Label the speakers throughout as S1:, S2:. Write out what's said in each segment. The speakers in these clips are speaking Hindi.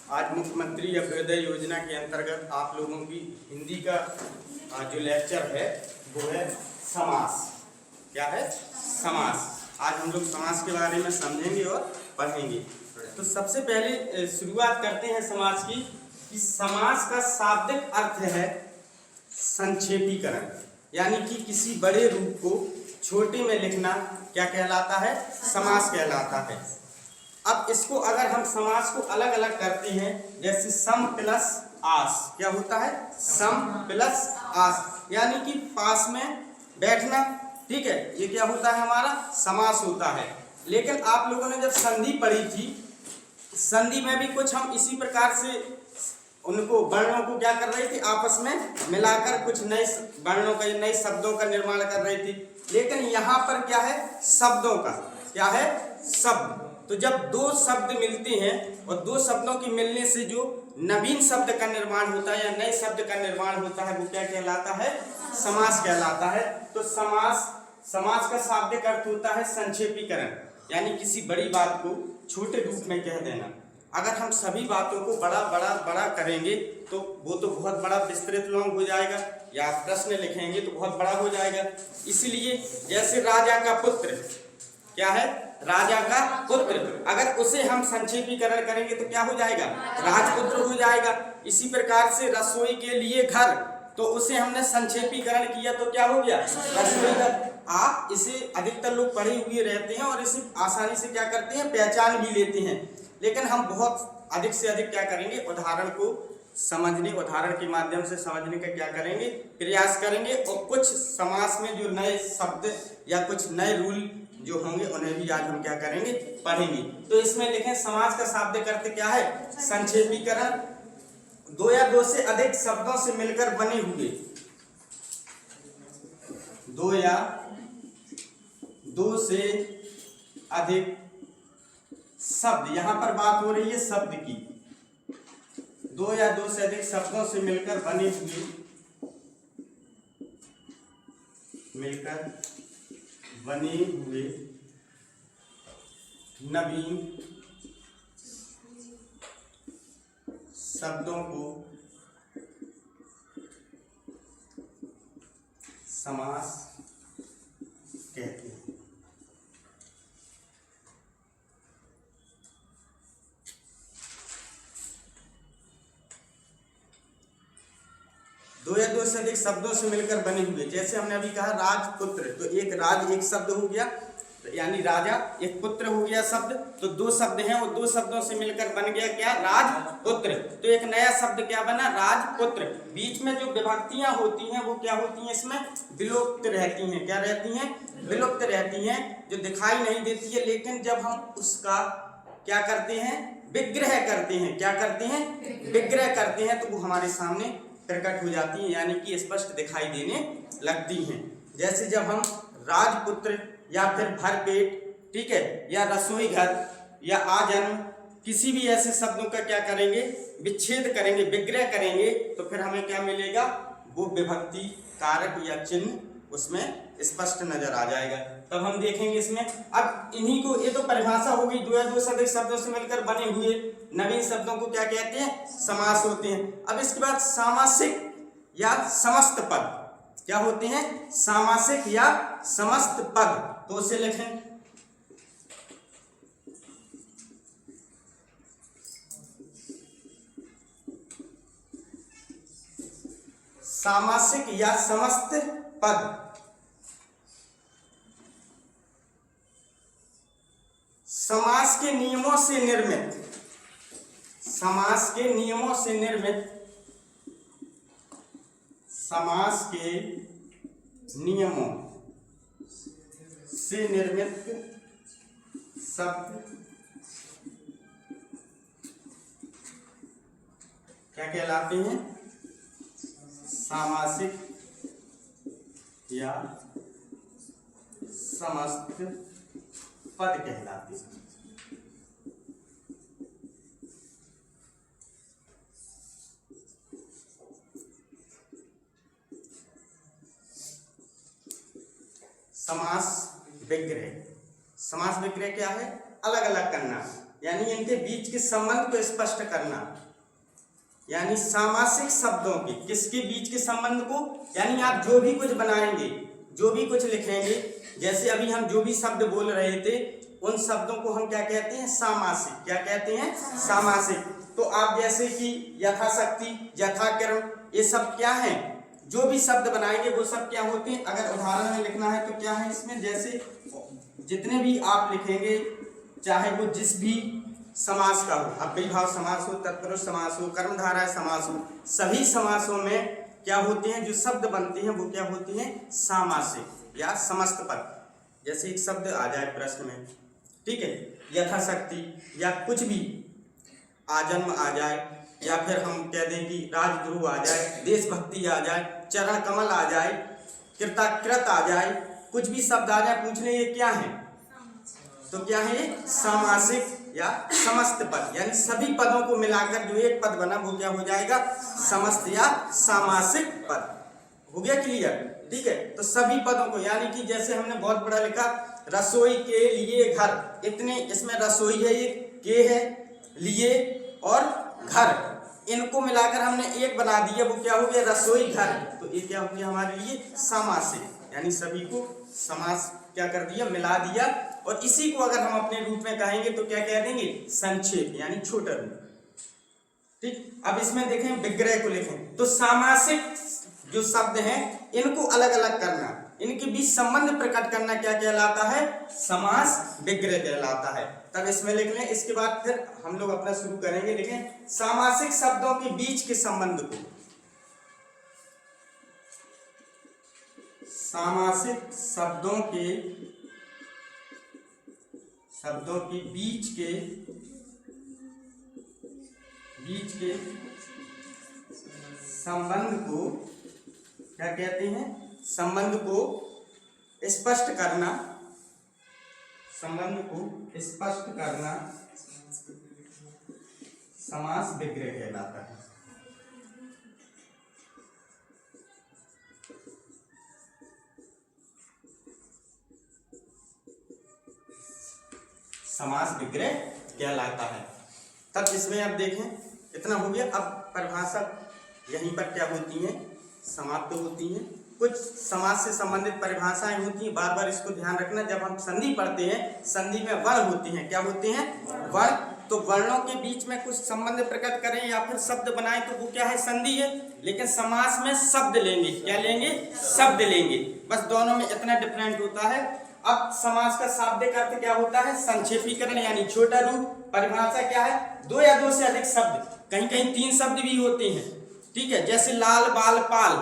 S1: आज मुख्यमंत्री अभ्युदय योजना के अंतर्गत आप लोगों की हिंदी का जो लेक्चर है वो है समास। क्या है? समास। आज हम लोग समास के बारे में समझेंगे और पढ़ेंगे। तो सबसे पहले शुरुआत करते हैं समास की कि समास का शाब्दिक अर्थ है संक्षेपीकरण, यानी कि किसी बड़े रूप को छोटे में लिखना क्या कहलाता है? समास कहलाता है। अब इसको अगर हम समास को अलग अलग करते हैं, जैसे सम प्लस आस, क्या होता है? सम प्लस आस, यानी कि पास में बैठना। ठीक है, ये क्या होता है? हमारा समास होता है। लेकिन आप लोगों ने जब संधि पढ़ी थी, संधि में भी कुछ हम इसी प्रकार से उनको वर्णों को क्या कर रही थी? आपस में मिलाकर कुछ नए वर्णों का, नए शब्दों का निर्माण कर रही थी। लेकिन यहाँ पर क्या है? शब्दों का। क्या है? शब्द। तो जब दो शब्द मिलते हैं और दो शब्दों के मिलने से जो नवीन शब्द का निर्माण होता है या नए शब्द का निर्माण होता है वो क्या कहलाता है? समास कहलाता है। तो समास का शाब्दिक अर्थ होता है संक्षेपीकरण, यानी किसी बड़ी बात को छोटे रूप में कह देना। अगर हम सभी बातों को बड़ा बड़ा बड़ा करेंगे तो वो तो बहुत बड़ा विस्तृत लॉन्ग हो जाएगा, या प्रश्न लिखेंगे तो बहुत बड़ा हो जाएगा। इसलिए जैसे राजा का पुत्र, क्या है? राजा का पुत्र, अगर उसे हम संक्षेपीकरण करेंगे तो क्या हो जाएगा? राजपुत्र हो जाएगा। इसी प्रकार से रसोई के लिए घर, तो उसे हमने संक्षेपीकरण किया तो क्या हो गया? रसोई घर। आप इसे अधिकतर लोग पढ़े हुए रहते हैं और इसे आसानी से क्या करते हैं? पहचान भी लेते हैं। लेकिन हम बहुत अधिक से अधिक क्या करेंगे? उदाहरण को समझने, उदाहरण के माध्यम से समझने का क्या करेंगे? प्रयास करेंगे। और कुछ समास में जो नए शब्द या कुछ नए रूल जो होंगे उन्हें भी आज हम क्या करेंगे? पढ़ेंगे। तो इसमें लिखें समास का शाब्दिक अर्थ क्या है? संक्षेपीकरण। दो या दो से अधिक शब्दों से मिलकर बने हुए, दो या दो से अधिक शब्द, यहां पर बात हो रही है शब्द की। दो या दो से अधिक शब्दों से मिलकर बने हुए, नवीन शब्दों को समास कहते हैं। दो या दो से अधिक शब्दों से मिलकर बने हुए, जैसे हमने अभी कहा राजपुत्र, तो एक राज एक शब्द हो गया, यानी राजा, एक पुत्र हो गया शब्द, तो दो शब्द हैं और दो शब्दों से मिलकर बन गया क्या? राजपुत्र। तो एक नया शब्द क्या बना? राजपुत्र। बीच में जो विभक्तियां होती हैं वो क्या होती हैं? इसमें विलुप्त रहती हैं। क्या रहती हैं? विलुप्त रहती हैं, जो दिखाई नहीं देती है। लेकिन जब हम उसका क्या करते हैं? विग्रह करते हैं। क्या करते हैं? विग्रह करते हैं, तो वो हमारे सामने प्रकट हो जाती हैं, यानी कि स्पष्ट दिखाई देने लगती हैं। जैसे जब हम राजपुत्र या फिर भरपेट, ठीक है, या रसोई घर या आजन्म, किसी भी ऐसे शब्दों का क्या करेंगे? विच्छेद करेंगे, विग्रह करेंगे, तो फिर हमें क्या मिलेगा? वो विभक्ति कारक या चिन्ह उसमें स्पष्ट नजर आ जाएगा। तब हम देखेंगे इसमें। अब इन्हीं को, ये तो परिभाषा हो गई, दो या दो से अधिक शब्दों से मिलकर बने हुए नवीन शब्दों को क्या कहते हैं? समास होते हैं। अब इसके बाद सामासिक या समस्त पद क्या होते हैं? सामासिक या समस्त पद, तो उसे लिखें। सामासिक या समस्त पद समास के नियमों से निर्मित, समास के नियमों से निर्मित, समास के नियमों से निर्मित शब्द क्या कहलाते हैं? सामासिक या समस्त पद कहलाते हैं। समास विग्रह। समास विग्रह क्या है? अलग अलग करना, यानी इनके बीच के संबंध को स्पष्ट करना, यानी सामासिक शब्दों के किसके बीच के संबंध को, यानी आप जो भी कुछ बनाएंगे, जो भी कुछ लिखेंगे, जैसे अभी हम जो भी शब्द बोल रहे थे उन शब्दों को हम क्या कहते हैं, सामासिक। क्या कहते हैं, सामासिक। तो आप जैसे कि यथाशक्ति, यथाक्रम, ये सब क्या है, जो भी शब्द बनाएंगे वो सब क्या होते हैं। अगर उदाहरण में लिखना है तो क्या है इसमें, जैसे जितने भी आप लिखेंगे, चाहे वो जिस भी समास का हो, अव्ययीभाव समास हो, तत्पुरुष समास हो, कर्मधारय समास हो, सभी समासों में क्या होते हैं, जो शब्द बनते हैं वो क्या होते हैं, सामासिक या समस्त पद। जैसे एक शब्द आ जाए प्रश्न में, ठीक है, यथाशक्ति, या कुछ भी आजन्म आ जाए, या फिर हम कह दें कि राजद्रोह आ जाए, देशभक्ति आ जाए, चरण कमल आ जाए, कृताकृत आ जाए, कुछ भी शब्द आ जाए, पूछने ये क्या है, तो क्या है ये, सामासिक या समस्त पद। यानी सभी पदों को मिलाकर जो एक पद बना वो क्या हो जाएगा, समस्त या सामासिक पद। हो गया क्लियर, ठीक है। तो सभी पदों को, यानी कि जैसे हमने बहुत बड़ा लिखा, रसोई के लिए घर, इतने, इसमें रसोई है, ये के है, लिए और घर, इनको मिलाकर हमने एक बना दिया, वो क्या हो गया, रसोई घर। तो ये क्या हो गया हमारे लिए, सामासिक, यानी सभी को समास क्या कर दिया, मिला दिया। और इसी को अगर हम अपने रूप में कहेंगे तो क्या कह देंगे, संक्षेप, यानी छोटा रूप। ठीक, अब इसमें देखें, विग्रह को लिखें तो सामासिक जो शब्द हैं इनको अलग अलग करना, इनके बीच संबंध प्रकट करना क्या कहलाता है, समास विग्रह कहलाता है। तब इसमें लिख लें, इसके बाद फिर हम लोग अपना शुरू करेंगे। लिखें, सामासिक शब्दों के बीच के संबंध को, सामासिक शब्दों के बीच के संबंध को क्या कहते हैं, संबंध को स्पष्ट करना, संबंध को स्पष्ट करना समास विग्रह कहलाता है। समास विग्रह कहलाता है। तब इसमें अब देखें, इतना हो गया। अब परिभाषा यहीं पर क्या होती हैं, समाप्त होती हैं। कुछ समाज से संबंधित परिभाषाएं होती हैं, बार बार इसको ध्यान रखना। जब हम संधि पढ़ते हैं, संधि में वर्ण होते हैं, क्या होते हैं, वर्ण। तो वर्णों के बीच में कुछ संबंध प्रकट करें या फिर शब्द बनाएं तो वो क्या है, संधि है। लेकिन समास में शब्द लेंगे, क्या लेंगे, शब्द लेंगे। बस दोनों में इतना डिफरेंट होता है। अब समास का शाब्दिक अर्थ क्या होता है, संक्षेपीकरण, यानी छोटा रूप। परिभाषा क्या है, दो या दो से अधिक शब्द, कहीं कहीं तीन शब्द भी होते हैं, ठीक है। जैसे लाल, बाल, पाल,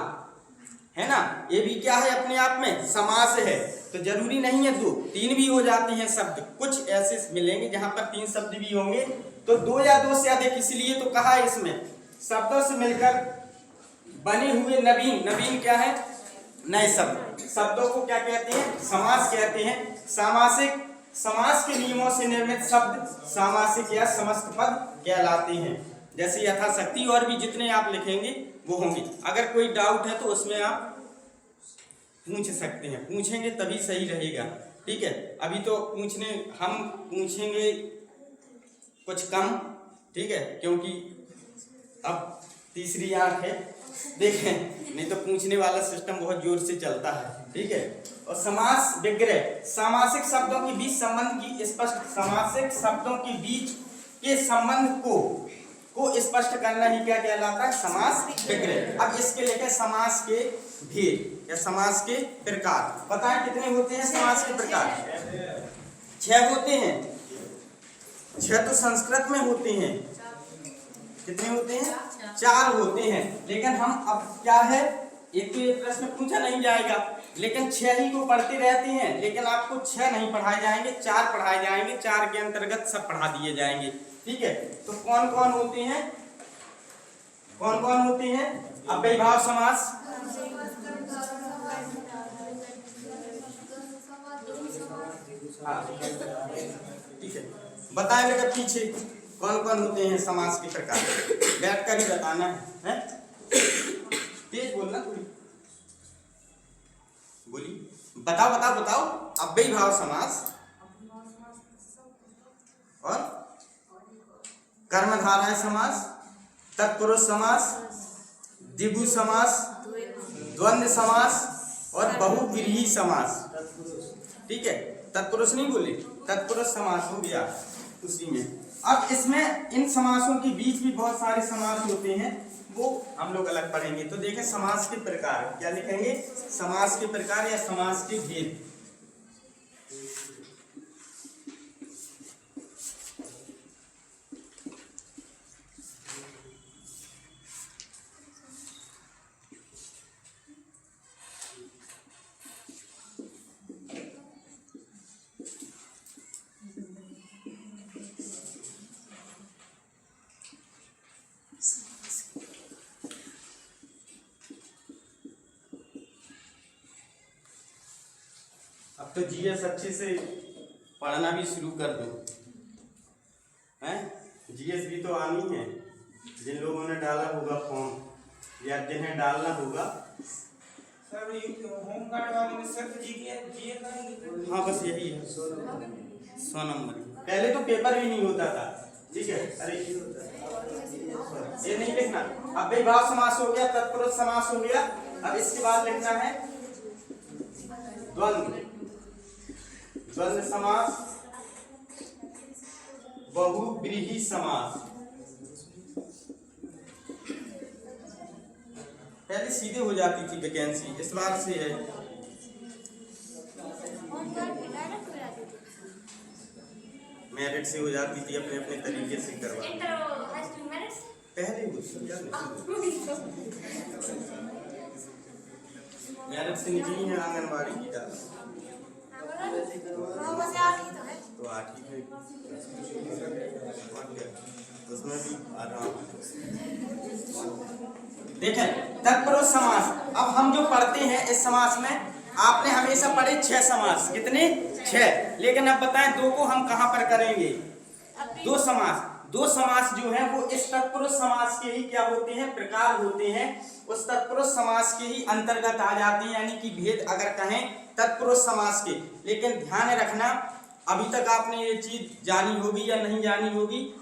S1: है ना, ये भी क्या है, अपने आप में समास है। तो जरूरी नहीं है दो, तीन भी हो जाते हैं शब्द। कुछ ऐसे मिलेंगे जहां पर तीन शब्द भी होंगे। तो दो या दो से अधिक, इसलिए तो कहा है इसमें शब्दों से मिलकर बने हुए नवीन, नवीन क्या है, नए शब्द, शब्दों को क्या कहते हैं, समास कहते हैं। सामासिक, समास के नियमों से निर्मित शब्द सामासिक या समस्त पद कहलाते हैं। जैसे यथाशक्ति, और भी जितने आप लिखेंगे वो होंगे। अगर कोई डाउट है तो उसमें आप पूछ सकते हैं, पूछेंगे तभी सही रहेगा, ठीक है। अभी तो हम पूछेंगे कुछ कम, ठीक है, क्योंकि अब तीसरी आंख है, देखें, नहीं तो पूछने वाला सिस्टम बहुत जोर से चलता है, ठीक है। और समास विग्रह, सामासिक शब्दों के बीच संबंध की स्पष्ट, सामासिक शब्दों के बीच के संबंध को स्पष्ट करना ही क्या कहलाता है, समास विग्रह। अब इसके लेकर समास के भेद या समास के प्रकार, पता है कितने होते हैं समास के प्रकार, 6 होते हैं। 6 तो संस्कृत में होते हैं, कितने होते हैं, 4 होते हैं। लेकिन हम अब क्या है, एक तो ये प्रश्न पूछा नहीं जाएगा, लेकिन 6 ही को पढ़ते रहते हैं। लेकिन आपको 6 नहीं पढ़ाए जाएंगे, 4 पढ़ाए जाएंगे। 4 के अंतर्गत सब पढ़ा दिए जाएंगे, ठीक है। तो कौन कौन होते हैं, कौन कौन होते हैं, अव्ययीभाव समास, ठीक है। बताएं बेटा पीछे कौन कौन होते हैं समास के प्रकार, बैठ कर ही बताना है, तेज बोलना थोड़ी, बोली, बताओ बताओ बताओ। अव्ययीभाव समास और कर्मधारय समास, तत्पुरुष समास, द्विगु समास, द्वंद्व समास और बहुव्रीहि समास। ठीक है, तत्पुरुष नहीं बोले, तत्पुरुष समास हो गया उसी में। अब इसमें इन समासों के बीच भी बहुत सारे समास होते हैं, वो हम लोग अलग पढ़ेंगे। तो देखें समास के प्रकार, क्या लिखेंगे, समास के प्रकार या समास के भेद। अब तो जीएस अच्छे से पढ़ना भी शुरू कर दो, हैं? जीएस भी तो आनी है, जिन लोगों ने डाला होगा फॉर्म या जिन्हें डालना होगा।
S2: सर होम गार्ड वाले में सिर्फ जीए का।
S1: हाँ बस यही है, 100 नंबर। पहले तो पेपर भी नहीं होता था, ठीक है। अरे ये नहीं लिखना। अब विभाव समास हो गया, तत्पुरुष समास हो गया। अब इसके बाद लिखना है द्वंद्व, द्वंद्व समास, बहुव्रीहि समास। पहले सीधे हो जाती थी वैकेंसी, इस बार से है मेरिट से हो जाती थी, अपने अपने तरीके से करवा पहले मेरिट से निकली है आंगनबाड़ी की डाल तो 8 ही है, उसमें भी आराम। देखें तत्पुरुष समास, अब हम जो पढ़ते हैं इस समास में, आपने हमेशा पढ़े 6 समास, कितने 6, लेकिन अब बताएं 2 को हम कहां पर करेंगे। 2 समास, 2 समास जो है वो इस तत्पुरुष समास के ही क्या होते हैं, प्रकार होते हैं, उस तत्पुरुष समास के ही अंतर्गत आ जाते हैं, यानी कि भेद अगर कहें तत्पुरुष समास के। लेकिन ध्यान रखना, अभी तक आपने ये चीज जानी होगी या नहीं जानी होगी,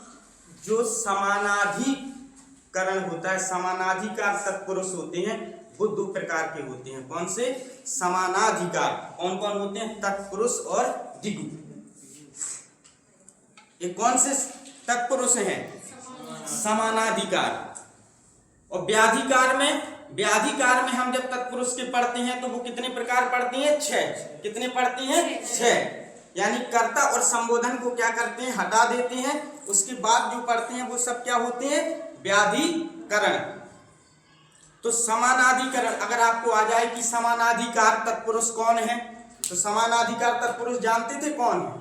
S1: जो समानाधिकरण होता है, समानाधिकार तत्पुरुष होते हैं, वो 2 प्रकार के होते हैं। कौन से समानाधिकार, कौन कौन होते हैं, तत्पुरुष और द्विगु। ये कौन से तत्पुरुष हैं, समानाधिकार। और व्याधिकार में हम जब तत्पुरुष के पढ़ते हैं तो वो कितने प्रकार पढ़ते हैं, 6। कितने पढ़ते हैं, 6। यानी कर्ता और संबोधन को क्या करते हैं, हटा देते हैं। उसके बाद जो पढ़ते हैं वो सब क्या होते हैं, व्याधिकरण। तो समानाधिकरण अगर आपको आ जाए कि समानाधिकार तत्पुरुष कौन है, तो समानाधिकार तत्पुरुष जानते थे कौन है,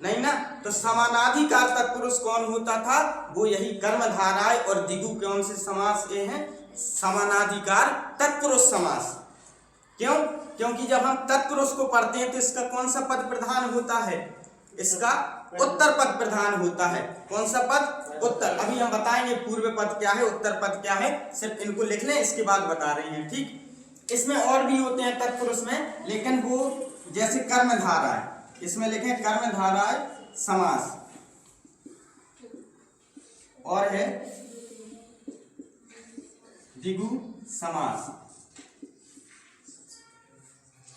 S1: नहीं ना। तो समानाधिकार तत्पुरुष कौन होता था, वो यही कर्मधारय और द्विगु कौन से समास ये हैं, समानाधिकार तत्पुरुष समास। क्यों, क्योंकि जब हम तत्पुरुष को पढ़ते हैं तो इसका कौन सा पद प्रधान होता है, इसका उत्तर पद प्रधान होता है। कौन सा पद, उत्तर। अभी हम बताएंगे पूर्व पद क्या है, उत्तर पद क्या है, सिर्फ इनको लिख लें, इसके बाद बता रहे हैं, ठीक। इसमें और भी होते हैं तत्पुरुष में, लेकिन वो जैसे कर्मधारय, इसमें लिखें कर्मधारय समास, और है द्विगु समास,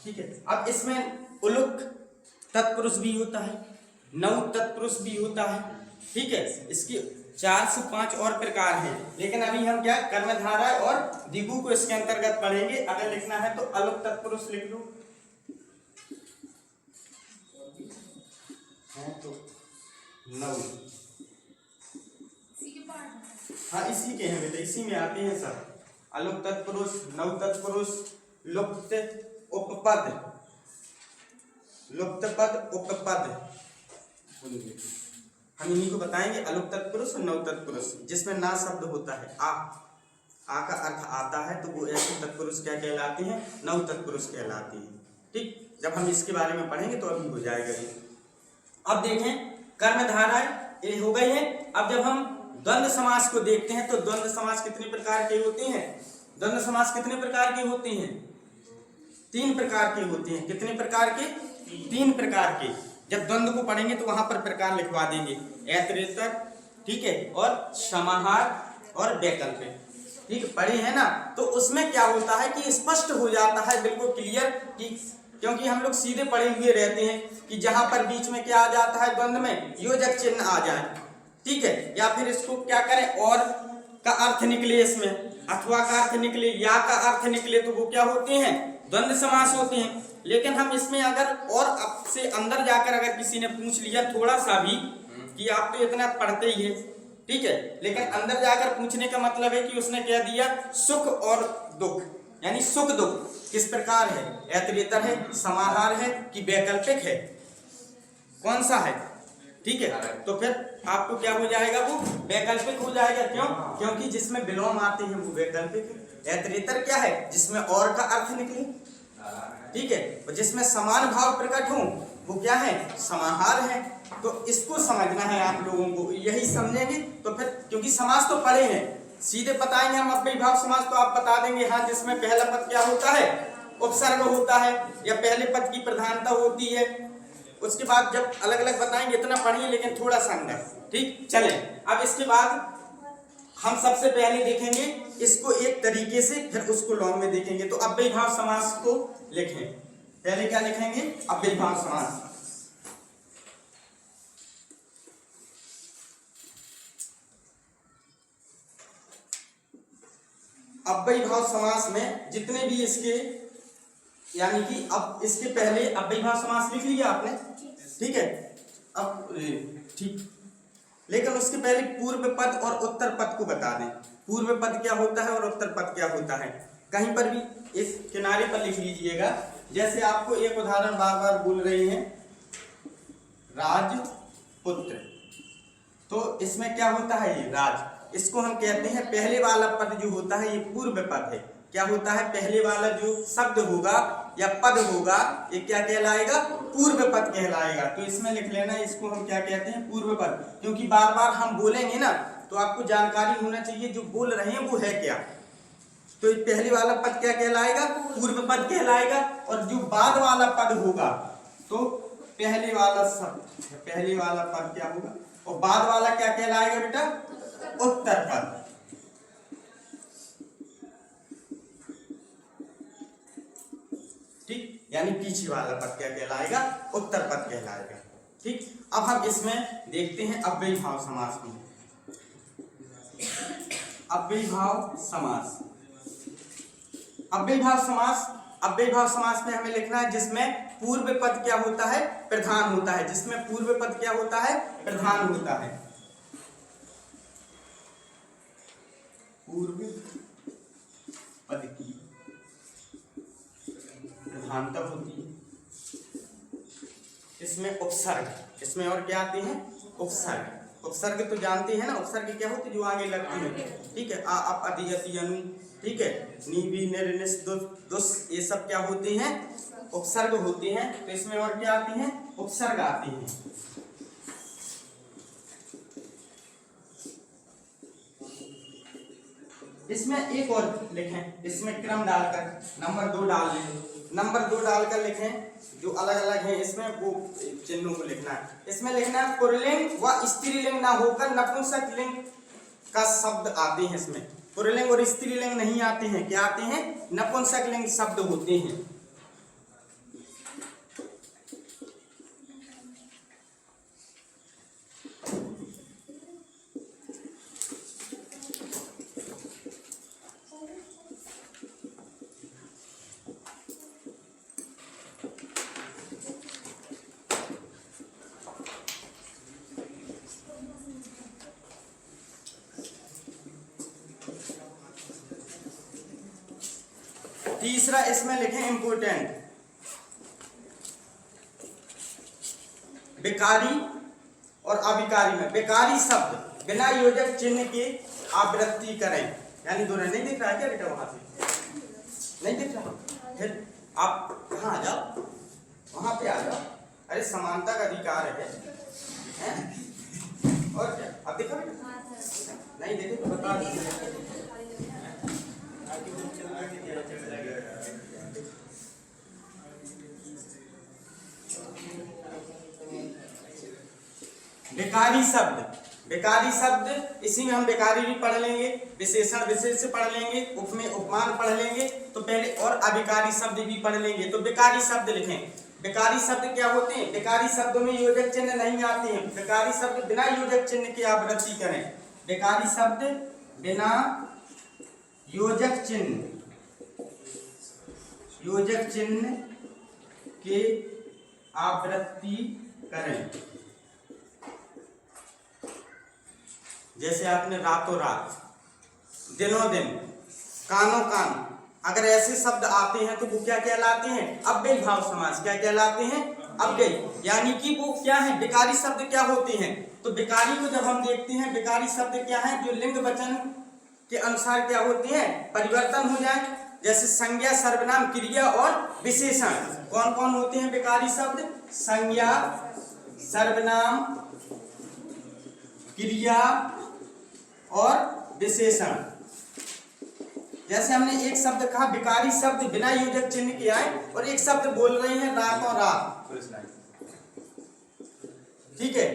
S1: ठीक है। अब इसमें उलुक तत्पुरुष भी होता है, नौ तत्पुरुष भी होता है, ठीक है। इसकी 4 से 5 और प्रकार हैं, लेकिन अभी हम क्या कर्मधारय और द्विगु को इसके अंतर्गत पढ़ेंगे। अगर लिखना है तो अलुक तत्पुरुष लिख लो, है तो 9। हाँ इसी के हैं बेटा, इसी में आते हैं सब। अलुक तत्पुरुष, नौ तत्पुरुष, लुप्त उपपद, लुप्त पद, उपपद, हम इन्हीं को बताएंगे। अलुक तत्पुरुष और नौ तत्पुरुष, जिसमें ना शब्द होता है, आ का अर्थ आता है, तो वो ऐसे तत्पुरुष क्या कहलाते हैं, नौ तत्पुरुष कहलाते हैं, ठीक। जब हम इसके बारे में पढ़ेंगे तो अभी हो जाएगा ये। अब देखें कर्मधारय ये हो गई है। अब जब हम द्वंद्व समास को देखते हैं तो द्वंद्व समास कितने प्रकार के होते हैं, द्वंद्व समास कितने प्रकार के होते हैं, 3 प्रकार के होते हैं। कितने प्रकार के, 3 प्रकार के। जब द्वंद्व को पढ़ेंगे तो वहां पर प्रकार लिखवा देंगे, ऐतरेतर, ठीक है, और समाहार और वैकल्पिक, ठीक पढ़े हैं ना। तो उसमें क्या होता है कि स्पष्ट हो जाता है, बिल्कुल क्लियर, कि क्योंकि हम लोग सीधे पढ़े हुए रहते हैं कि जहां पर बीच में क्या आ जाता है, द्वंद्व में योजक चिन्ह आ जाए, ठीक है, या फिर इसको क्या करें, और का अर्थ निकले इसमें, अथवा का अर्थ निकले, या का अर्थ निकले, तो वो क्या होते हैं, द्वंद्व समास होते हैं। लेकिन हम इसमें अगर और अब से अंदर जाकर अगर किसी ने पूछ लिया थोड़ा सा भी कि आप तो इतना पढ़ते ही हैं, ठीक है, लेकिन अंदर जाकर पूछने का मतलब है कि उसने कह दिया सुख और दुख, यानी सुख दुख किस प्रकार है, ऐतरेतर है, समाहार है कि वैकल्पिक है, कौन सा है, ठीक है, तो फिर आपको क्या हो जाएगा, वो वैकल्पिक हो जाएगा। क्यों? क्योंकि जिसमें विलोम आते हैं वो वैकल्पिक है। ऐतरेतर क्या है, जिसमें और का अर्थ निकले, ठीक है, और जिसमें समान भाव प्रकट हो वो क्या है, समाहार है। तो इसको समझना है आप लोगों को, यही समझेंगे तो फिर, क्योंकि समास तो पढ़े हैं, सीधे बताएंगे हम अव्ययी भाव समास, तो आप बता देंगे हाँ, जिसमें पहला पद क्या होता है, उपसर्ग होता है, या पहले पद की प्रधानता होती है। उसके बाद जब अलग अलग बताएंगे, इतना पढ़िए लेकिन थोड़ा सा अंदर, ठीक। चले अब इसके बाद हम सबसे पहले देखेंगे इसको एक तरीके से, फिर उसको लॉन्ग में देखेंगे। तो अव्ययी भाव समास को लिखें, पहले क्या लिखेंगे, अव्ययी भाव समास। अव्ययी भाव समास में जितने भी इसके, यानी कि अब इसके पहले अव्ययी भाव समास लिख लिया आपने, ठीक है, अब ठीक, लेकिन उसके पहले पूर्व पद और उत्तर पद को बता दें। पूर्व पद क्या होता है और उत्तर पद क्या होता है, कहीं पर भी इस किनारे पर लिख लीजिएगा। जैसे आपको एक उदाहरण बार बार बोल रहे हैं, राजपुत्र, तो इसमें क्या होता है, ये राज, इसको हम कहते हैं, पहले वाला पद जो होता है ये पूर्व पद है। क्या होता है, पहले वाला जो शब्द होगा या पद होगा ये क्या कहलाएगा, पूर्व पद कहलाएगा। तो इसमें लिख लेना, इसको हम क्या कहते हैं, पूर्व पद, क्योंकि बार बार हम बोलेंगे ना, तो आपको जानकारी होना चाहिए जो बोल रहे हैं वो है क्या। तो पहले वाला पद क्या कहलाएगा, पूर्व पद कहलाएगा, और जो बाद वाला पद होगा तो पहले वाला शब्द, पहले वाला पद क्या होगा, और बाद वाला क्या कहलाएगा बेटा, उत्तर पद, ठीक, यानी पीछे वाला पद क्या कहलाएगा, उत्तर पद कहलाएगा, ठीक। अब हम इसमें देखते हैं अव्ययी भाव समास में, अव्ययी भाव समास। अव्ययी भाव समास, अव्ययी भाव समास में हमें लिखना है जिसमें पूर्व पद क्या होता है, प्रधान होता है, जिसमें पूर्व पद क्या होता है, प्रधान होता है, पूर्व पद की प्रधानता होती है। इसमें उपसर्ग, इसमें और क्या आते हैं, उपसर्ग। उपसर्ग तो जानते हैं ना, उपसर्ग क्या होते हैं, जो आगे लगते हैं, ठीक है, आ अप अति अति अनु, ठीक है, नी बी निर निस दुस दुस, ये सब क्या होते हैं, उपसर्ग होते हैं। तो इसमें और क्या आती हैं, उपसर्ग आते हैं। इसमें एक और लिखें, इसमें क्रम डालकर नंबर 2 डाल लें, नंबर 2 डालकर लिखें, जो अलग अलग हैं इसमें वो चिन्हों को लिखना है। इसमें लिखना है पुल्लिंग व स्त्रीलिंग ना होकर नपुंसक लिंग का शब्द आते हैं। इसमें पुल्लिंग और स्त्रीलिंग नहीं आते हैं, क्या आते हैं, नपुंसक लिंग शब्द होते हैं। तीसरा इसमें लिखें इंपोर्टेंट, विकारी और अविकारी में, विकारी शब्द बिना योजक चिन्ह के आवृत्ति करें, यानी दोनों नहीं दिख रहा है क्या बेटा, वहां से नहीं दिख रहा, फिर आप कहाँ आ जाओ, वहां पे आ जाओ, अरे समानता का अधिकार है? और क्या अब देखो बेटा, नहीं देखे तो बता दीजिए। विकारी शब्द बेकारी शब्द, इसी में हम बेकारी भी पढ़ लेंगे, विशेषण विशेष पढ़ लेंगे, उपमेय उपमान पढ़ लेंगे, तो पहले और अभिकारी शब्द भी पढ़ लेंगे। तो बेकारी शब्द लिखें। बेकारी शब्द क्या होते हैं? बेकारी शब्दों में योजक चिन्ह नहीं आते हैं। बेकारी शब्द बिना योजक चिन्ह के आवृत्ति करें। बेकारी शब्द बिना योजक चिन्ह के आवृत्ति करें। जैसे आपने रातों रात, दिनों दिन, कानों कान, अगर ऐसे शब्द आते हैं तो वो क्या कहलाते हैं? अव्ययी भाव समास। क्या कहलाते हैं? अव्ययी, यानी कि वो क्या है? बेकारी शब्द क्या होते हैं? तो बेकारी को जब हम देखते हैं, बेकारी शब्द क्या है? जो लिंग वचन के अनुसार क्या होते हैं? परिवर्तन हो जाए। जैसे संज्ञा, सर्वनाम, क्रिया और विशेषण। कौन कौन होते हैं बेकारी शब्द? संज्ञा, सर्वनाम, क्रिया और विशेषण। जैसे हमने एक शब्द कहा बेकारी शब्द बिना योजक चिन्ह के आए, और एक शब्द बोल रहे हैं रातों रात, ठीक है,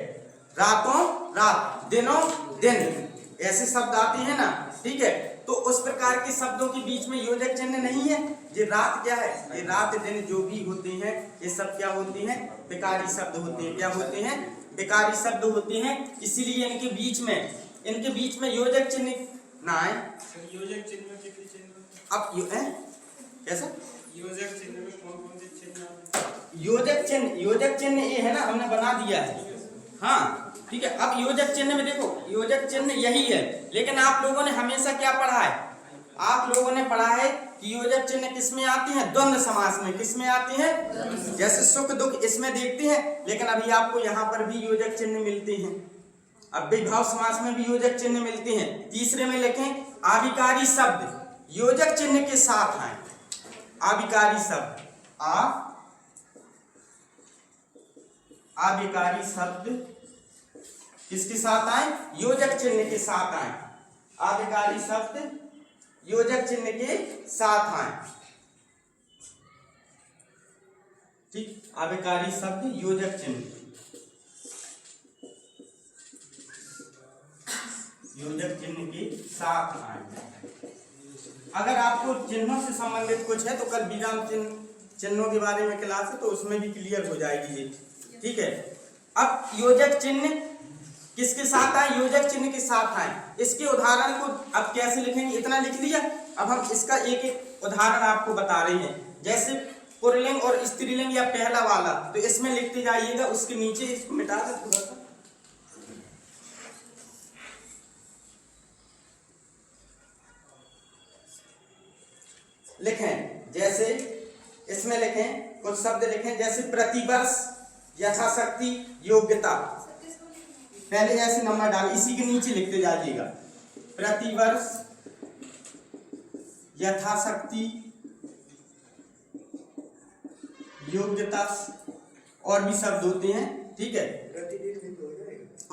S1: रातों रात, दिनों दिन, ऐसे शब्द आते हैं ना, ठीक है। तो उस प्रकार के शब्दों के बीच में योजक चिन्ह नहीं है। ये रात क्या है? ये रात दिन जो भी होते हैं, ये सब क्या होते हैं? बेकारी शब्द होते हैं। क्या होते हैं? बेकारी शब्द होते हैं। इसीलिए इनके बीच में योजक चिन्ह ना आए।
S2: योजक चिन्ह में कितने चिन्ह?
S1: अब कैसा
S2: योजक चिन्ह में कौन से चिन्ह?
S1: योजक चिन्ह ये है ना, हमने बना दिया है, हाँ ठीक है। अब योजक चिन्ह में देखो, योजक चिन्ह यही है, लेकिन आप लोगों ने हमेशा क्या पढ़ा है? आप लोगों ने पढ़ा है कि योजक चिन्ह किस में आती है? द्वंद्व समास में। किस में आती है? जैसे सुख दुख इसमें देखते हैं, लेकिन अभी आपको यहाँ पर भी योजक चिन्ह मिलते हैं। अव्ययी भाव समास में भी योजक चिन्ह मिलते हैं। तीसरे में लिखें आविकारी शब्द योजक चिन्ह के साथ आए। आविकारी शब्द, आविकारी शब्द किसके साथ आए? योजक चिन्ह के साथ आए। आविकारी शब्द योजक चिन्ह के साथ आए, ठीक। आविकारी शब्द योजक चिन्ह, योजक चिन्ह के साथ आए। अगर आपको चिन्हों से संबंधित कुछ है तो कल विराम चिन्हों के बारे में क्लास है, तो उसमें भी क्लियर हो जाएगी ये, ठीक है। अब योजक चिन्ह किसके साथ आए? योजक चिन्ह के साथ आए। इसके उदाहरण को अब कैसे लिखेंगे? इतना लिख लिया। अब हम इसका एक एक उदाहरण आपको बता रहे हैं। जैसे पुल्लिंग और स्त्रीलिंग या पहला वाला, तो इसमें लिखते जाइएगा, उसके नीचे इसको मिटा दे थोड़ा सा। लिखें, जैसे इसमें लिखें कुछ शब्द लिखें, जैसे प्रतिवर्ष, यथाशक्ति, योग्यता। पहले ऐसे नंबर डाल, इसी के नीचे लिखते जाइएगा। प्रतिवर्ष, यथाशक्ति, योग्यता, और भी शब्द होते हैं, ठीक है।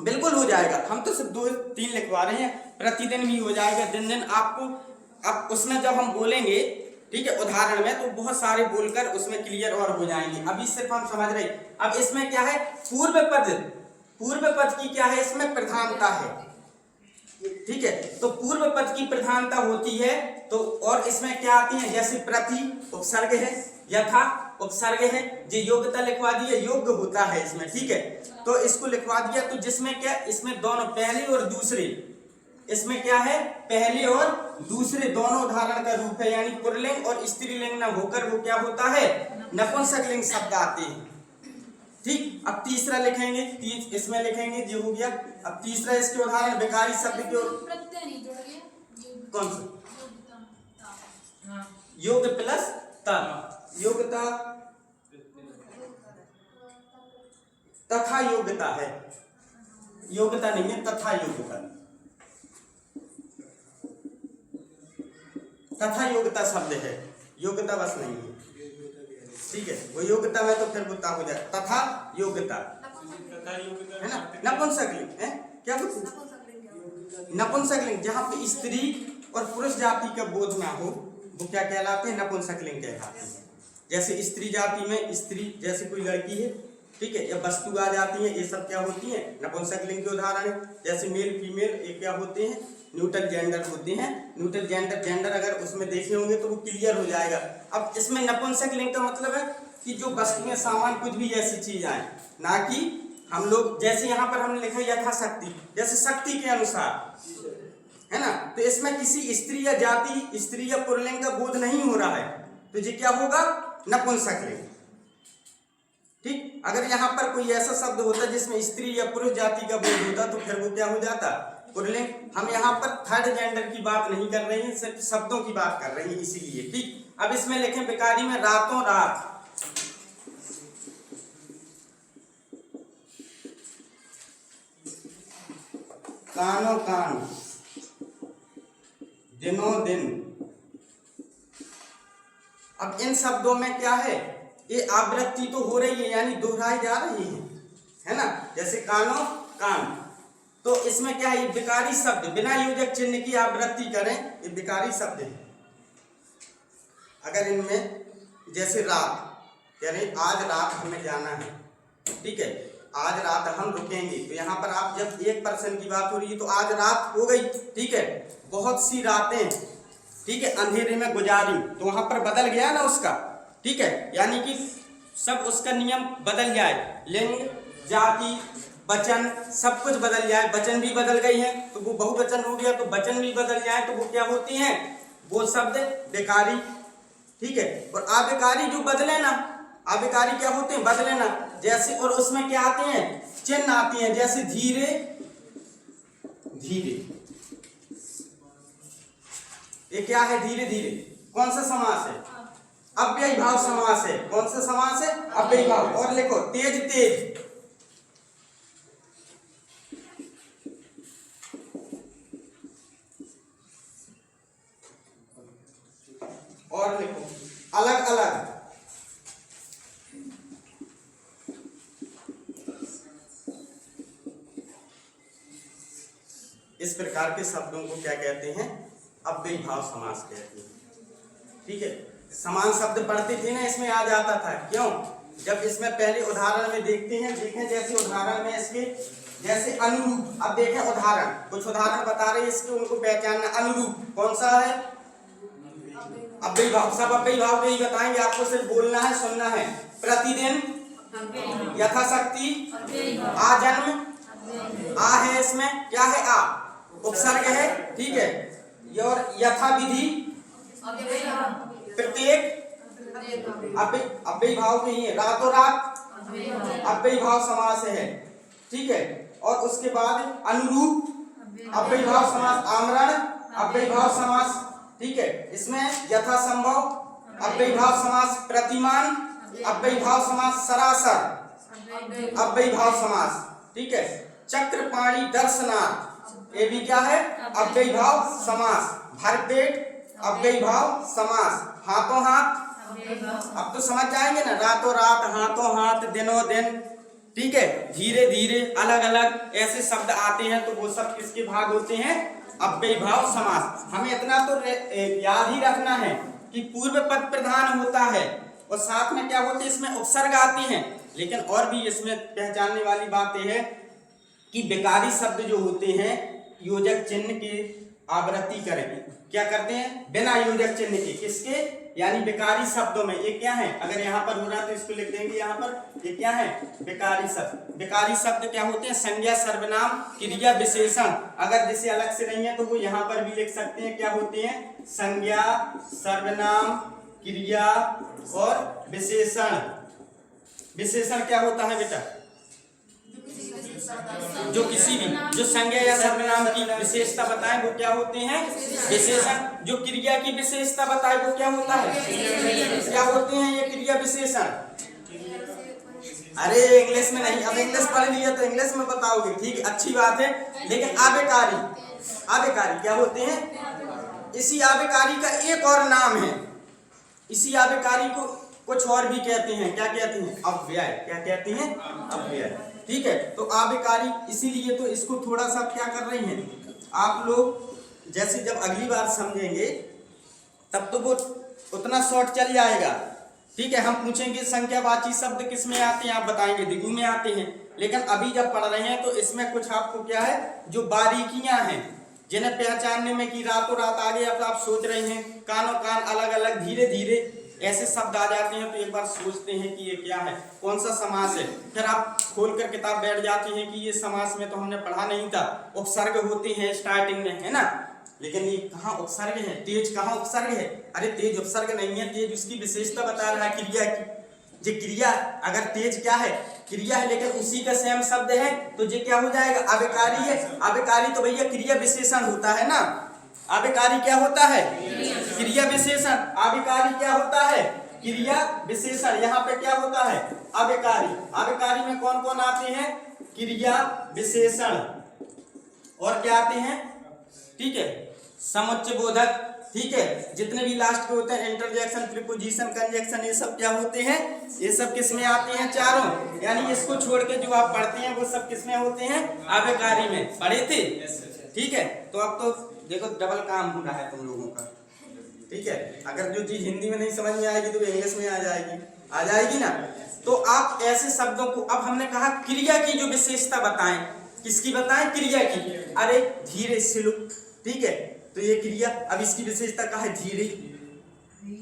S1: बिल्कुल हो जाएगा, हम तो सिर्फ 2-3 लिखवा रहे हैं, प्रतिदिन भी हो जाएगा, दिन दिन आपको। अब उसमें जब हम बोलेंगे, ठीक है, उदाहरण में, तो बहुत सारे बोलकर उसमें क्लियर और हो जाएंगे। अभी सिर्फ हम समझ रहे। अब इसमें क्या है? पूर्व पद की क्या है? इसमें प्रधानता है, ठीक है। तो पूर्व पद की प्रधानता होती है, तो और इसमें क्या आती है? जैसे प्रति उपसर्ग है, यथा उपसर्ग है, ये योग्यता लिखवा दिया, योग्य होता है इसमें, ठीक है। तो इसको लिखवा दिया, तो जिसमें क्या, इसमें दोनों पहले और दूसरे, इसमें क्या है? पहले और दूसरे दोनों उदाहरण का रूप है, यानी पुल्लिंग और स्त्रीलिंग न होकर वो क्या होता है? नपुंसकलिंग शब्द आते हैं, ठीक। अब तीसरा लिखेंगे, इसमें लिखेंगे, जो हो गया। अब तीसरा इसके उदाहरण बेकारी शब्द के कौन सा? योग्य प्लस ता, योग्यता तथा योग्यता है, योग्यता नहीं है, तथा योग्यता, तथा योग्यता शब्द है, योग्यता बस नहीं है, ठीक है। वो योग्यता में तो फिर बुता हो जाए, तथा योग्यता है ना। नपुंसकलिंग है, क्या बोलते? नपुंसकलिंग, जहाँ पे स्त्री और पुरुष जाति का बोध ना हो, वो क्या कहलाते हैं? नपुंसकलिंग कहलाते हैं। जैसे स्त्री जाति में स्त्री, जैसे कोई लड़की है, ठीक है। जब वस्तु आ जाती है ये सब क्या होती है, नपुंसकलिंग के उदाहरण है। जैसे मेल फीमेल ये क्या होते हैं, न्यूट्रल जेंडर होते हैं। न्यूट्रल जेंडर अगर उसमें देखे होंगे तो वो क्लियर हो जाएगा। अब इसमें नपुंसकलिंग का मतलब है कि जो वस्तुएं सामान कुछ भी ऐसी चीज आए, ना कि हम लोग जैसे यहाँ पर हमने लिखा यथाशक्ति, जैसे शक्ति के अनुसार, है ना। तो इसमें किसी स्त्री या जाति, स्त्री या पुल्लिंग का बोध नहीं हो रहा है, तो ये क्या होगा, नपुंसकलिंग। ठीक। अगर यहाँ पर कोई ऐसा शब्द होता जिसमें स्त्री या पुरुष जाति का बोध होता तो फिर वो क्या हो जाता, पुल्लिंग। हम यहाँ पर थर्ड जेंडर की बात नहीं कर रहे हैं, सिर्फ शब्दों की बात कर रहे हैं इसीलिए। ठीक। अब इसमें लिखें बेकारी में रातों रात, कानों कान, दिनों दिन। अब इन शब्दों में क्या है, ये आवृत्ति तो हो रही है, यानी दोहराई जा रही है ना। जैसे कानों कान, तो इसमें क्या है, विकारी शब्द बिना योजक चिन्ह की आवृत्ति करें, ये विकारी शब्द है। अगर इनमें जैसे रात, कह रहे आज रात हमें जाना है, ठीक है, आज रात हम रुकेंगे, तो यहाँ पर आप जब एक पर्सन की बात हो रही है तो आज रात हो गई, ठीक है। बहुत सी रातें, ठीक है, अंधेरे में गुजारी, तो वहां पर बदल गया ना उसका, ठीक है, यानी कि सब उसका नियम बदल जाए, लिंग जाति वचन सब कुछ बदल जाए। वचन भी बदल गई है तो वो बहुवचन हो गया, तो वचन भी बदल जाए तो वो क्या होती हैं, वो शब्द बेकारी, ठीक है। और अबेकारी जो बदले ना, अबेकारी क्या होते हैं, बदले ना। जैसे और उसमें क्या आते हैं, चिन्ह आती हैं, जैसे धीरे धीरे, ये क्या है, धीरे धीरे, कौन सा समास है, अव्ययी भाव समास है। कौन सा समास है, अव्ययी भाव। और लिखो तेज तेज, और लिखो अलग अलग, इस प्रकार के शब्दों को क्या कहते हैं, अव्ययी भाव समास कहते हैं, ठीक है। समान शब्द पढ़ते थे ना, इसमें आ जाता था, क्यों, जब इसमें पहले उदाहरण में देखते हैं, देखें जैसे उदाहरण में इसके जैसे अनुरूप। अब देखें उदाहरण, कुछ उदाहरण बता रहे हैं इसके, उनको पहचानना। अनुरूप कौन सा है, अव्ययी भाव, सब अव्ययी भाव को ही बताएंगे, आपको सिर्फ बोलना है, सुनना है। प्रतिदिन, यथाशक्ति, आजन्म, आ है इसमें, क्या है, आ उपसर्ग है, ठीक है। और यथाविधि, प्रत्येक, अव्ययी भाव नहीं है। रातों रात, अव्ययी भाव समास है, ठीक है। और उसके बाद अनुरूप, अव्ययी भाव समास। आमरण, अव्ययी भाव समास, ठीक है। इसमें यथासंभव, अव्ययी भाव समास। प्रतिमान, अव्ययी भाव समास। सरासर, अव्ययी भाव समास, ठीक है। चक्रपाणी दर्शनार्थ, ये भी क्या है, अव्ययी भाव समास। भरपेट, अव्ययी भाव समास। हाथों हाथ, अब तो समझ जाएंगे ना, रातों रात, हाथों हाथ, दिनों दिन, ठीक है। धीरे धीरे, अलग अलग, ऐसे शब्द आते हैं, तो वो सब किसके भाग होते हैं, अव्ययी भाव समास। हमें इतना तो याद ही रखना है कि पूर्व पद प्रधान होता है और साथ में क्या होते हैं, इसमें उपसर्ग आती हैं। लेकिन और भी इसमें पहचानने वाली बात यह है कि बेकारी शब्द जो होते हैं योजक चिन्ह की आवृत्ति करेंगे, क्या करते हैं, बिना योजक चिन्ह के, किसके, यानी बेकारी शब्दों में। ये क्या है, अगर यहाँ पर हो रहा है तो इसको लिख देंगे यहाँ पर, ये क्या है, बेकारी शब्द। बेकारी शब्द क्या होते हैं, संज्ञा सर्वनाम क्रिया विशेषण। अगर जिसे अलग से नहीं है तो वो यहाँ पर भी लिख सकते हैं, क्या होते हैं, संज्ञा सर्वनाम क्रिया और विशेषण। विशेषण क्या होता है बेटा, जो किसी भी, जो संज्ञा या सर्वनाम की विशेषता बताए वो क्या होते हैं, विशेषण। जो क्रिया की विशेषता बताए वो क्या होता है, क्या होते हैं ये क्रिया विशेषण। अरे इंग्लिश में नहीं, अब इंग्लिश पढ़ लिया तो इंग्लिश में बताओगे, ठीक है, अच्छी बात है। लेकिन आबेकारी, आबेकारी क्या होते हैं, इसी आबेकारी का एक और नाम है, इसी आबेकारी को कुछ और भी कहते हैं, क्या कहते हैं, अव्यय। क्या कहते हैं, अव्यय, ठीक है। तो आबेकारी, इसीलिए तो इसको थोड़ा सा क्या कर रही हैं आप लोग, जैसे जब अगली बार समझेंगे तब तो वो उतना शॉर्ट चल जाएगा, ठीक है, हम पूछेंगे संख्यावाची शब्द किस में आते हैं, आप बताएंगे द्विगु में आते हैं। लेकिन अभी जब पढ़ रहे हैं तो इसमें कुछ आपको क्या है, जो बारीकियां हैं जिन्हें पहचानने में कि रातों रात आ गए, अब आप सोच रहे हैं कानों कान अलग अलग धीरे धीरे ऐसे शब्द आ जाते हैं, तो एक बार सोचते हैं कि ये क्या है, कौन सा समास है। फिर आप खोलकर किताब बैठ जाते हैं कि ये समास में तो हमने पढ़ा नहीं था, उपसर्ग होते हैं स्टार्टिंग में, है ना, लेकिन ये कहाँ उपसर्ग है, तेज कहाँ उपसर्ग है। अरे तेज उपसर्ग नहीं है, तेज उसकी विशेषता बता रहा है क्रिया की। जो क्रिया अगर तेज क्या है, क्रिया है, लेकिन उसी का सेम शब्द है तो ये क्या हो जाएगा, अभिकारी है। अभिकारी तो भैया क्रिया विशेषण होता है ना, अभिकारी क्या होता है, क्रिया विशेषण। अभिकारी क्या होता है, क्रिया विशेषण। यहाँ पे क्या होता है, अभिकारी। अभिकारी में कौन कौन आते हैं, क्रिया विशेषण, और क्या आते हैं, ठीक है, समुच्चय बोधक, ठीक है, जितने भी लास्ट के होते हैं इंटरजेक्शन, प्रीपोजिशन, कंजक्शन, ये सब क्या होते हैं, ये सब किस में आते हैं, चारों। यानी इसको छोड़ के जो आप पढ़ते हैं वो सब किस में होते हैं, अभिकारी में पढ़े थे, ठीक है। तो अब तो देखो डबल काम हो रहा है तुम लोगों का, ठीक है। अगर जो चीज हिंदी में नहीं समझ में आएगी तो इंग्लिश में आ जाएगी ना। तो आप ऐसे शब्दों को, अब हमने कहा क्रिया की जो विशेषता बताएं, किसकी बताएं, क्रिया की। अरे धीरे स्लो, ठीक है, तो ये क्रिया, अब इसकी विशेषता क्या है, धीरे,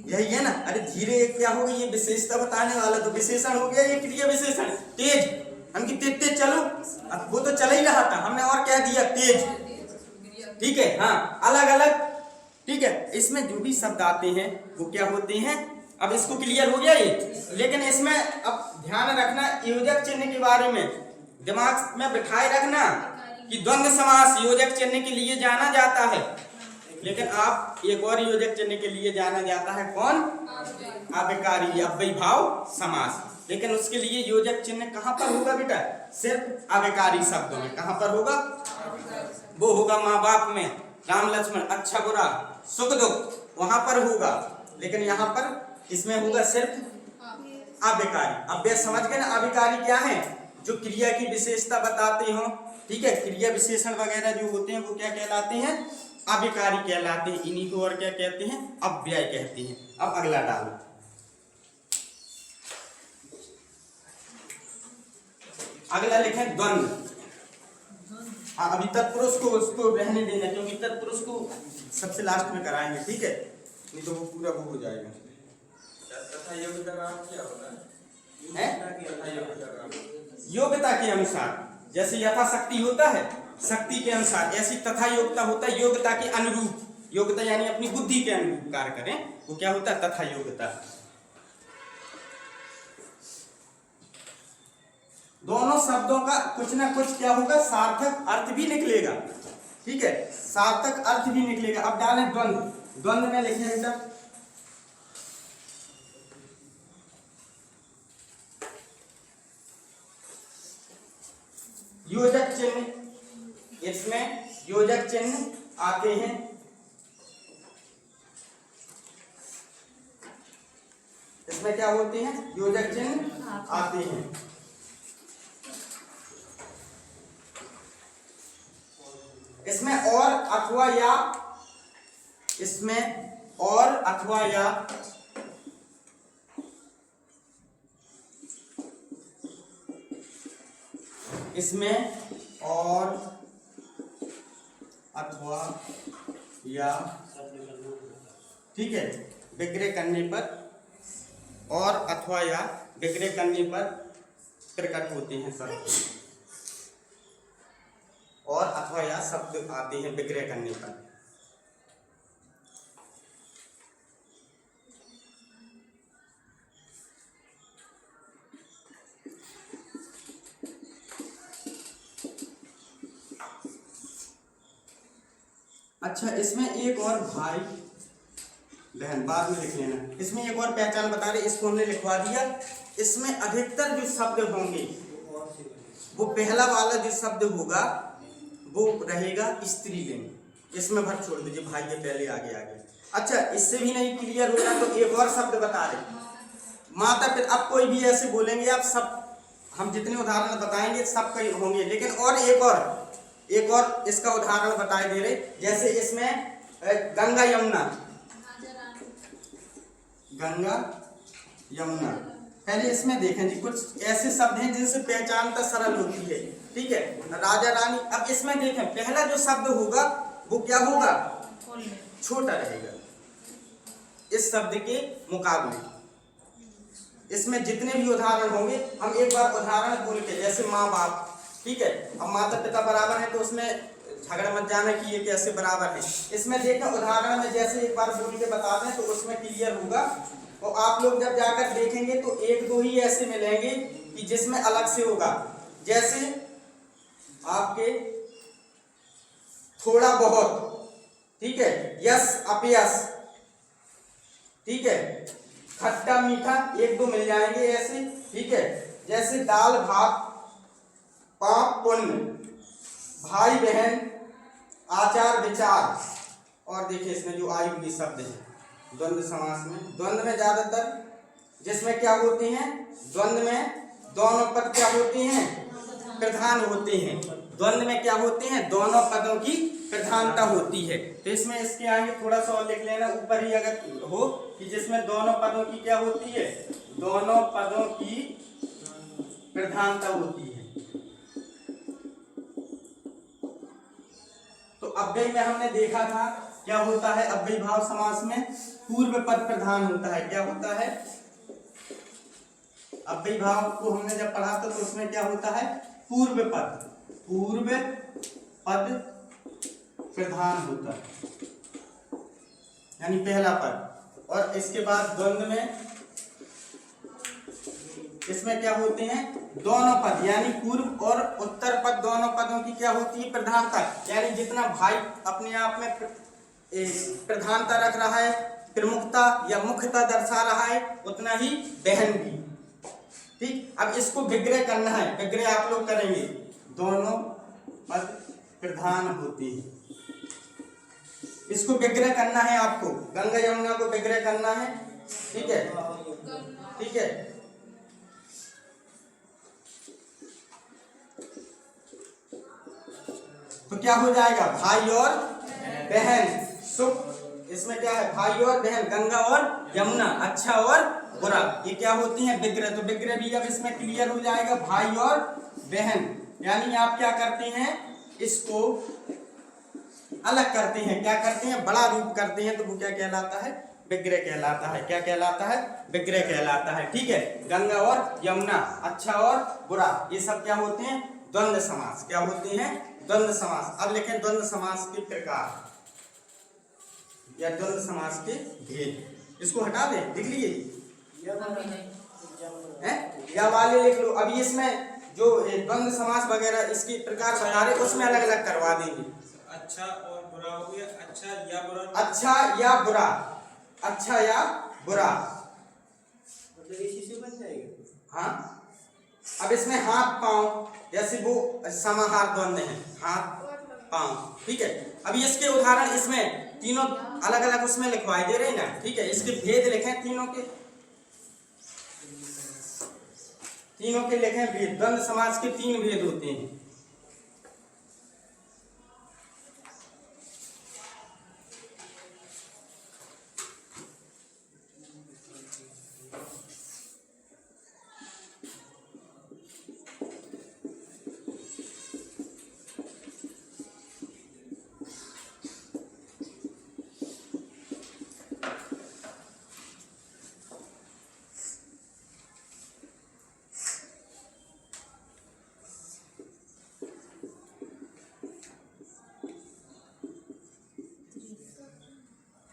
S1: यही है ना। अरे धीरे क्या हो गई, ये विशेषता बताने वाला तो विशेषण हो गया, ये क्रिया विशेषण। तेज, हम की तेज तेज चलो, अब वो तो चल ही रहा था, हमने और कह दिया तेज, ठीक है, हाँ, अलग अलग, ठीक है। इसमें जो भी शब्द आते हैं वो क्या होते हैं, अब इसको क्लियर हो गया ये। लेकिन इसमें अब ध्यान रखना योजक चिन्ह के बारे में, दिमाग में बिठाए रखना कि द्वंद्व समास योजक चिन्ह के लिए जाना जाता है, लेकिन आप एक और योजक चिन्ह के लिए जाना जाता है, कौन, अभिकारी, अव्ययीभाव समास। लेकिन उसके लिए योजक चिन्ह कहाँ पर होगा बेटा, सिर्फ अभिकारी शब्दों में। कहाँ पर होगा, वो होगा माँ बाप में, राम लक्ष्मण, अच्छा बुरा, सुख दुख, वहां पर होगा। लेकिन यहाँ पर इसमें होगा सिर्फ अभिकारी। अब ये समझ गए ना, अभिकारी क्या है, जो क्रिया की विशेषता बताते हो, ठीक है, क्रिया विशेषण वगैरह जो होते हैं वो क्या कहलाते हैं, अभिकारी कहलाते हैं। इन्हीं को और क्या कहते हैं, अव्यय कहते हैं। अब अगला डालो, अगला लिखें द्वंद्व। हाँ, अभी तत्पुरुष को उसको रहने देना, क्योंकि तत्पुरुष को सबसे लास्ट में कराएंगे, ठीक है, नहीं तो वो पूरा वो हो जाएगा।
S2: तथा योग्यता का अर्थ क्या होता है,
S1: योग्यता के अनुसार, जैसे यथाशक्ति होता है, शक्ति के अनुसार, ऐसी तथा योग्यता होता है योग्यता के अनुरूप। योग्यता यानी अपनी बुद्धि के अनुरूप कार्य करें, वो क्या होता है, तथा योग्यता। दोनों शब्दों का कुछ ना कुछ क्या होगा, सार्थक अर्थ भी निकलेगा, ठीक है, सार्थक अर्थ भी निकलेगा। अब डालें द्वंद्व। द्वंद्व में लिखें बेटा, योजक चिन्ह, इसमें योजक चिन्ह आते हैं, इसमें क्या होते हैं, योजक चिन्ह आते हैं। इसमें और अथवा या, इसमें और अथवा या, इसमें और अथवा या, ठीक है, विग्रह करने पर, और अथवा या विग्रह करने पर प्रकट होते हैं शब्द, और अथवा या शब्द आते हैं विग्रह करने पर। अच्छा, इसमें एक और भाई बहन बाद में लिख लेना, इसमें एक और पहचान बता रहे, इसको हमने लिखवा दिया। इसमें अधिकतर जो शब्द होंगे वो पहला वाला जो शब्द होगा वो रहेगा स्त्रीलिंग, इसमें भर छोड़ दीजिए, भाई ये पहले आगे आगे। अच्छा, इससे भी नहीं क्लियर हो रहा तो एक और शब्द बता रहे, माता पिता। अब कोई भी ऐसे बोलेंगे आप, सब हम जितने उदाहरण बताएंगे सब कई होंगे, लेकिन और एक और इसका उदाहरण बताए दे रहे, जैसे इसमें गंगा यमुना, गंगा यमुना। पहले इसमें देखें जी, कुछ ऐसे शब्द हैं जिनसे पहचानता सरल होती है, ठीक है। राजा रानी। अब इसमें देखें, पहला जो शब्द होगा वो क्या होगा, छोटा रहेगा इस शब्द के मुकाबले। इसमें जितने भी उदाहरण होंगे, हम एक बार उदाहरण बोल के, जैसे माँ बाप, ठीक है। अब माता पिता बराबर है तो उसमें झगड़ा मत जाना कि ये कैसे बराबर है। इसमें देखें उदाहरण में जैसे एक बार बोल के बता दें तो उसमें क्लियर होगा। और आप लोग जब जाकर देखेंगे तो एक दो ही ऐसे मिलेंगे कि जिसमें अलग से होगा। जैसे आपके थोड़ा बहुत, ठीक है, यस अपयस, ठीक है, खट्टा मीठा, एक दो मिल जाएंगे ऐसे, ठीक है। जैसे दाल भात, पाप पुण्य, भाई बहन, आचार विचार। और देखिए इसमें जो आई हुई शब्द है द्वंद्व समास में, द्वंद्व में ज्यादातर जिसमें क्या होते हैं, द्वंद्व में दोनों पद क्या होते हैं, प्रधान होते हैं। द्वंद्व में क्या होते हैं, दोनों पदों की प्रधानता होती है। तो इसमें इसके आगे थोड़ा सा और लिख लेना ऊपर ही अगर हो कि जिसमें दोनों पदों की क्या होती है, दोनों पदों की प्रधानता होती है। तो अव्यय में हमने देखा था क्या होता है, अव्ययी भाव समास में पूर्व पद प्रधान होता है। क्या होता है, अव्ययी भाव को हमने जब पढ़ा था तो उसमें क्या होता है, पूर्व पद प्रधान होता है, यानी पहला पद। और इसके बाद द्वंद्व में इसमें क्या होते हैं, दोनों पद, यानी पूर्व और उत्तर पद दोनों पदों की क्या होती है, प्रधानता। यानी जितना भाई अपने आप में प्रधानता रख रहा है, प्रमुखता या मुख्यता दर्शा रहा है, उतना ही बहन भी, ठीक। अब इसको विग्रह करना है, विग्रह आप लोग करेंगे, दोनों पद प्रधान होते हैं। इसको विग्रह करना है आपको, गंगा यमुना को विग्रह करना है, ठीक है, ठीक है। तो क्या हो जाएगा, भाई और बहन सुख। इसमें क्या है, भाई और बहन, गंगा और यमुना, अच्छा और बुरा, ये क्या होती हैं, विग्रह। तो विग्रह भी अब इसमें क्लियर हो जाएगा, भाई और बहन। यानी आप क्या करते हैं, इसको अलग करते हैं, क्या करते हैं, बड़ा रूप करते हैं, तो वो क्या कहलाता है, विग्रह कहलाता है। क्या कहलाता है, विग्रह कहलाता है, ठीक है। गंगा और यमुना, अच्छा और बुरा, ये सब क्या होते हैं, द्वंद्व समास। क्या होते हैं, द्वंद्व समास। अब लिखें द्वंद्व समास के प्रकार या द्वंद्व समास के भेद। इसको हटा दें, लिख लीजिए, या वाले लिख लो। अभी इसमें जो द्वंद्व समास वगैरह इसके प्रकार बता रहे उसमें अलग अलग करवा देंगे।
S2: अच्छा और बुरा हो गया, अच्छा या बुरा,
S1: अच्छा या बुरा, अच्छा या बुरा,
S3: मतलब इसी से बन जाएगा।
S1: हाँ। अब इसमें हाथ पांव, जैसे वो समाहार द्वंद्व है, हाथ पांव, ठीक है। अभी इसके उदाहरण इसमें तीनों अलग अलग उसमें लिखवाई दे रहे ना, ठीक है। इसके भेद लिखें, तीनों के लिखें भेद। द्वंद्व समास के 3 भेद होते हैं।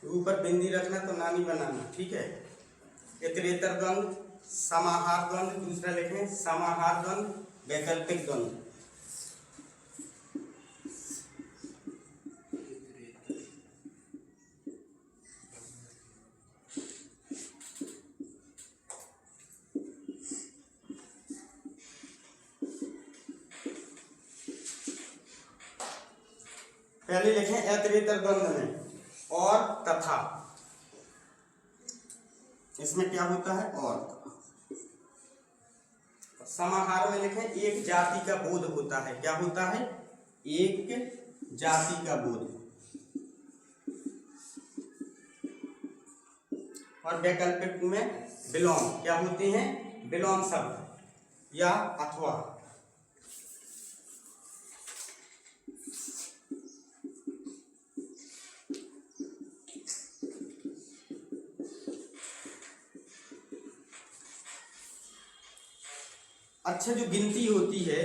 S1: ऊपर बिंदी रखना तो नानी बनाना, ठीक है। इतरेतर द्वंद्व, समाहार द्वंद्व, दूसरा लिखें समाहार द्वंद्व, वैकल्पिक द्वंद्व। पहले लिखें इतरेतर द्वंद्व में और तथा, इसमें क्या होता है, और। समाहार में लिखें एक जाति का बोध होता है। क्या होता है, एक जाति का बोध। और वैकल्पिक में विलोम क्या होते हैं, विलोम शब्द या अथवा। अच्छा, जो गिनती होती है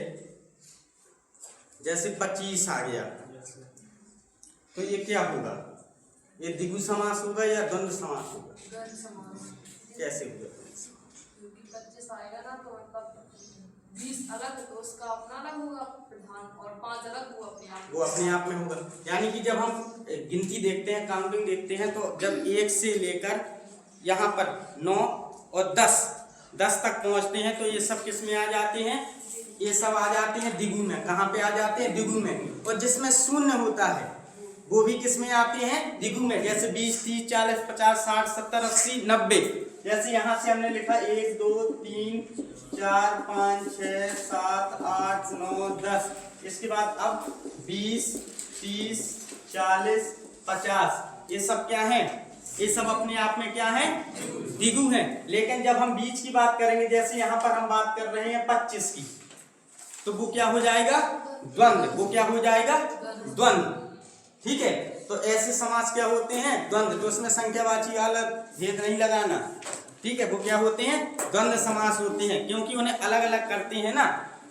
S1: जैसे 25 आ गया तो ये क्या होगा, ये द्विगु समास होगा या द्वंद्व समास होगा?
S4: द्वंद्व समास।
S1: कैसे होगा?
S4: क्योंकि 25 आएगा ना तो मतलब 20 अलग तो उसका अपना अलग होगा प्रधान, और 5 अलग वो अपने आप,
S1: वो अपने आप में होगा। यानी कि जब हम गिनती देखते हैं, काउंटिंग देखते हैं, तो जब 1 से लेकर यहाँ पर 9 और 10 तक पहुँचते हैं तो ये सब किस में आ जाते हैं, ये सब आ जाते हैं द्विगु में। कहाँ पे आ जाते हैं? द्विगु में। और जिसमें शून्य होता है वो भी किस में आते हैं? द्विगु में। जैसे 20, 30, 40, 50, 60, 70, 80, 90। जैसे यहाँ से हमने लिखा 1, 2, 3, 4, 5, 6, 7, 8, 9, 10। इसके बाद अब 20, 30, 40, 50, ये सब क्या है? ये सब अपने आप में क्या है? द्विगु है। लेकिन जब हम बीच की बात करेंगे, जैसे यहाँ पर हम बात कर रहे हैं 25 की, तो वो क्या हो जाएगा? द्वंद्व। वो क्या हो जाएगा? द्वंद्व। ठीक है, तो ऐसे समास क्या होते हैं? द्वंद्व। तो उसमें संख्यावाची अलग भेद नहीं लगाना। ठीक है, वो क्या होते हैं? द्वंद्व समास होते हैं, क्योंकि उन्हें अलग अलग करते हैं ना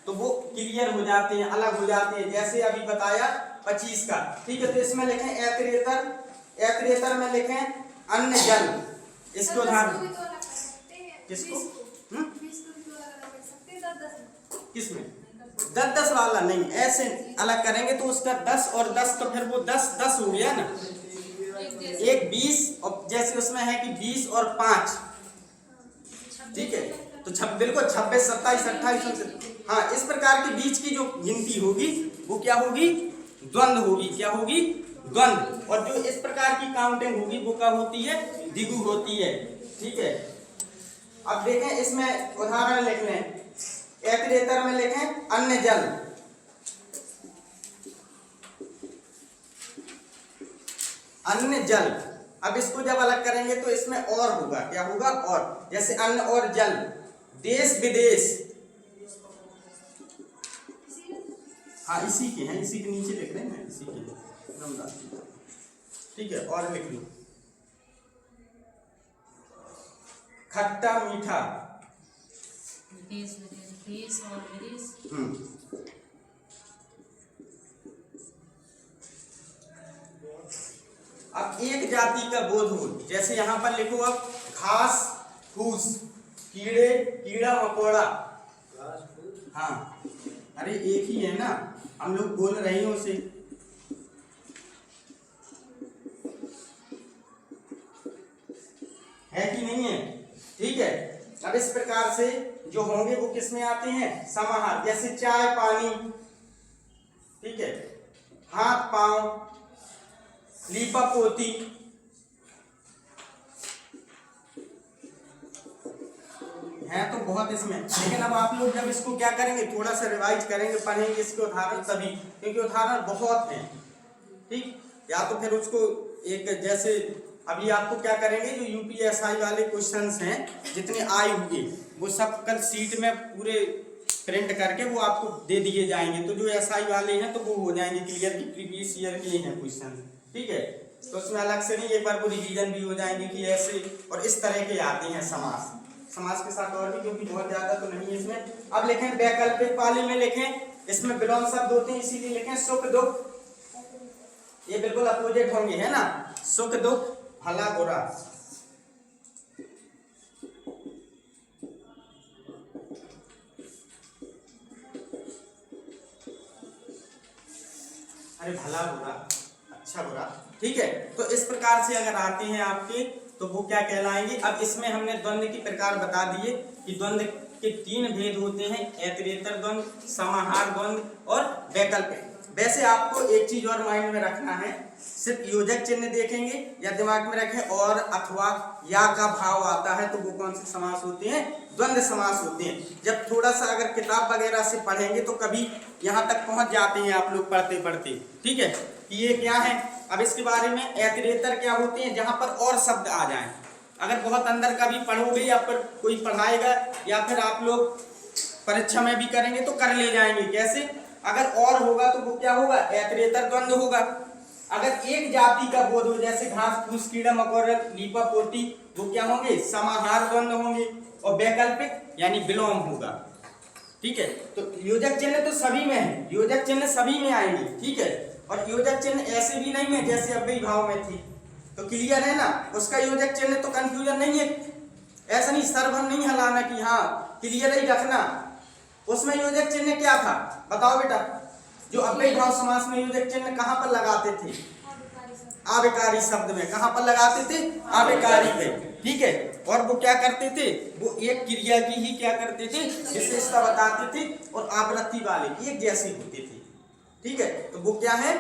S1: तो वो क्लियर हो जाते हैं, अलग हो जाते हैं। जैसे अभी बताया 25 का, ठीक है, तो इसमें लिखें ऐतरेतर में लिखें अन्न जल। इसके उदाहरण किसको? किसमें? 10 वाला नहीं, ऐसे अलग करेंगे तो उसका 10 और 10 तो फिर वो 10 हो गया ना। एक 20 और जैसे उसमें है कि 20 और 5, ठीक है, तो बिल्कुल 26, 27, 28। हाँ, इस प्रकार के बीच की जो गिनती होगी वो क्या होगी? द्वंद्व होगी। क्या होगी? द्वंद्व। और जो इस प्रकार की काउंटिंग होगी वो क्या होती है? द्विगु होती है। ठीक है, अब देखें इसमें उदाहरण लिख लें। ऐतरेतर में लिखें अन्न जल। अन्न जल। अब इसको जब अलग करेंगे तो इसमें और होगा। क्या होगा? और। जैसे अन्न और जल। देश विदेश। हाँ, इसी के हैं, इसी के नीचे लिख रहे हैं, इसी के। ठीक है, और लिख लो खट्टा मीठा।
S4: देश और विदेश।
S1: अब एक जाति का बोध हो, जैसे यहाँ पर लिखो अब घास फूस, कीड़े कीड़ा मकोड़ा। हाँ, अरे एक ही है ना, हम लोग बोल रहे हैं उसे। है कि नहीं है? ठीक है, अब इस प्रकार से जो होंगे वो किस में आते हैं? समाहार। जैसे चाय पानी, ठीक है, हाथ पांव, लीपा पोती। है तो बहुत इसमें, लेकिन अब आप लोग जब इसको क्या करेंगे, थोड़ा सा रिवाइज करेंगे, पढ़ेंगे इसके उदाहरण तभी, क्योंकि उदाहरण बहुत हैं। ठीक, या तो फिर उसको एक, जैसे अभी आपको क्या करेंगे, जो यूपीएसआई वाले क्वेश्चंस हैं जितने आए हुए वो सब कल सीट में पूरे प्रिंट करके वो आपको दे दिए जाएंगे। तो जो एसआई वाले हैं तो वो हो जाएंगे क्लियर कि प्रीवियस ईयर के हैं क्वेश्चन। ठीक है, तो उसमें अलग से नहीं, एक बार वो रिवीजन भी हो जाएंगे कि ऐसे और इस तरह के आते हैं समास। समास के साथ और भी, क्योंकि बहुत ज्यादा तो नहीं है इसमें। अब लिखें वैकल्पिक पाली में लिखें, इसमें विलोम शब्द होते हैं, इसीलिए लिखें सुख दुख। ये बिल्कुल अपोजिट होंगे, है ना, सुख दुख भला बुरा। अरे भला बुरा, अच्छा बुरा। ठीक है, तो इस प्रकार से अगर आते हैं आपके तो वो क्या कहलाएंगे। अब इसमें हमने द्वंद्व की प्रकार बता दिए कि द्वंद्व के 3 भेद होते हैं, ऐतरेतर द्वंद्व, समाहार द्वंद्व और वैकल्पिक। वैसे आपको एक चीज और माइंड में रखना है, सिर्फ योजक चिन्ह देखेंगे या दिमाग में रखें और अथवा या का भाव आता है तो वो कौन से समास होते हैं? द्वंद्व समास होते हैं। जब थोड़ा सा अगर किताब वगैरह से पढ़ेंगे तो कभी यहाँ तक पहुँच जाते हैं आप लोग पढ़ते पढ़ते। ठीक है, कि ये क्या है। अब इसके बारे में ऐतरेतर क्या होते हैं, जहाँ पर और शब्द आ जाएं। अगर बहुत अंदर का भी पढ़ोगे या फिर कोई पढ़ाएगा या फिर आप लोग परीक्षा में भी करेंगे तो कर ले जाएंगे। कैसे? अगर और होगा तो वो क्या होगा? ऐतरेतर द्वंद्व होगा। अगर एक जाति का बोध हो, जैसे घास फूस कीड़ा मकोड़ा लीपा पोटी, वो क्या होंगे? समाहार द्वंद्व होंगे। और वैकल्पिक यानी विलोम होगा। ठीक है, तो योजक चिन्ह तो सभी में है, योजक चिन्ह सभी में आएंगे। ठीक है, और योजक चिन्ह ऐसे भी नहीं है जैसे अव्ययी भाव में थी। तो क्लियर है ना? उसका योजक चिन्ह तो कंफ्यूजन नहीं है, ऐसा नहीं सरभन नहीं हलाना कि हाँ क्लियर ही रखना। उसमें योजक चिन्ह क्या था बताओ बेटा? जो अव्ययी भाव समास में योजक चिन्ह कहाँ पर लगाते थे? आविकारी शब्द में। कहाँ पर लगाते थे? आविकारी पे। ठीक है, और वो क्या करते थे? वो एक क्रिया की ही क्या करते थे? विशेषता बताते थे और आवृत्ति वाले एक जैसे होते थे। ठीक है, तो वो क्या है?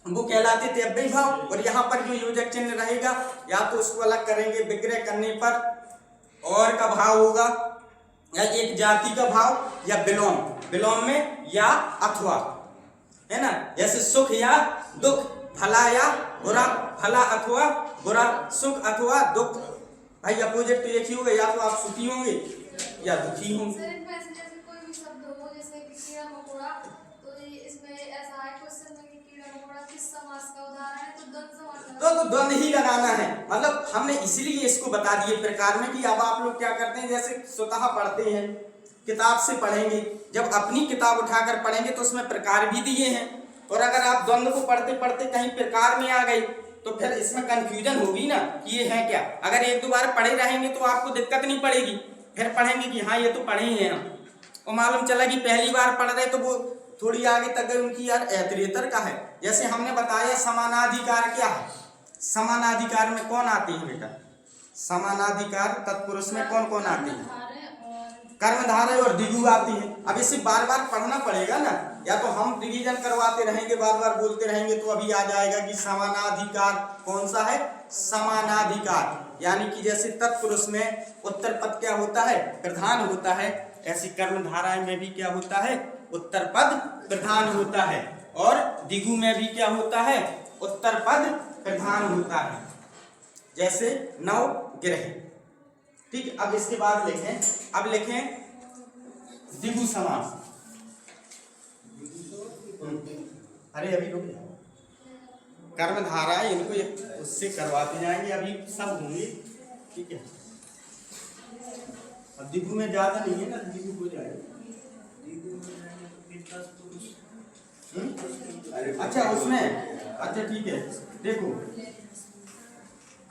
S1: वो कहलाते थे अव्ययी भाव। और यहाँ पर जो योजक चिन्ह रहेगा या तो उसको अलग करेंगे विग्रह करने पर, और का भाव होगा, या एक जाति का भाव, या विलोम, विलोम में या अथवा, है ना? जैसे सुख या दुख, भला या बुरा, भला अथवा बुरा, सुख अथवा दुख। भाई अपोजिट तो एक ही होगा, या तो आप सुखी होंगे या दुखी होंगे।
S4: सर इनमें ऐसे जैसे कोई भी शब्द हो, जैसे कि कीड़ा मकोड़ा, तो ये इसमें ऐसा है क्वेश्चन में कि कीड़ा मकोड़ा किस समास का उदाहरण है? तो द्वंद्व समास का।
S1: तो द्वंद्व ही लगाना है। मतलब हमने इसलिए इसको बता दिए प्रकार में कि अब आप लोग क्या करते हैं, जैसे स्वतः पढ़ते हैं, किताब से पढ़ेंगे, जब अपनी किताब उठाकर पढ़ेंगे तो उसमें प्रकार भी दिए हैं। और अगर आप द्वंद्व को पढ़ते पढ़ते कहीं प्रकार में आ गए तो फिर इसमें कंफ्यूजन होगी ना कि ये है क्या। अगर एक दो बार पढ़े रहेंगे तो आपको दिक्कत नहीं पड़ेगी, फिर पढ़ेंगे कि हाँ ये तो पढ़े ही हैं हम, और मालूम चला कि पहली बार पढ़ रहे तो वो थोड़ी आगे तक गए उनकी यार ऐतरेतर का है। जैसे हमने बताया समानाधिकार क्या है? समानाधिकार में कौन आते हैं बेटा? समानाधिकार तत्पुरुष में कौन कौन आते हैं? कर्मधारय और दिगु आती है। अब इसे बार बार पढ़ना पड़ेगा ना, या तो हम रिवीजन करवाते रहेंगे बार बार बोलते रहेंगे तो अभी आ जाएगा कि समानाधिकार कौन सा है? समानाधिकार यानी कि जैसे तत्पुरुष में उत्तर पद क्या होता है? प्रधान होता है। ऐसी कर्मधारय में भी क्या होता है? उत्तर पद प्रधान होता है। और दिगु में भी क्या होता है? उत्तर पद प्रधान होता है। जैसे नव ग्रह। ठीक, अब इसके बाद लिखें, अब लिखें दिगु समास। अरे अभी रुक जाओ, कर्मधारा इनको उससे करवाते जाएंगे, अभी सब होंगे। ठीक है, अब दिगु में ज्यादा नहीं है ना, दिगु हो जाएगा। अच्छा उसमें, अच्छा ठीक है, देखो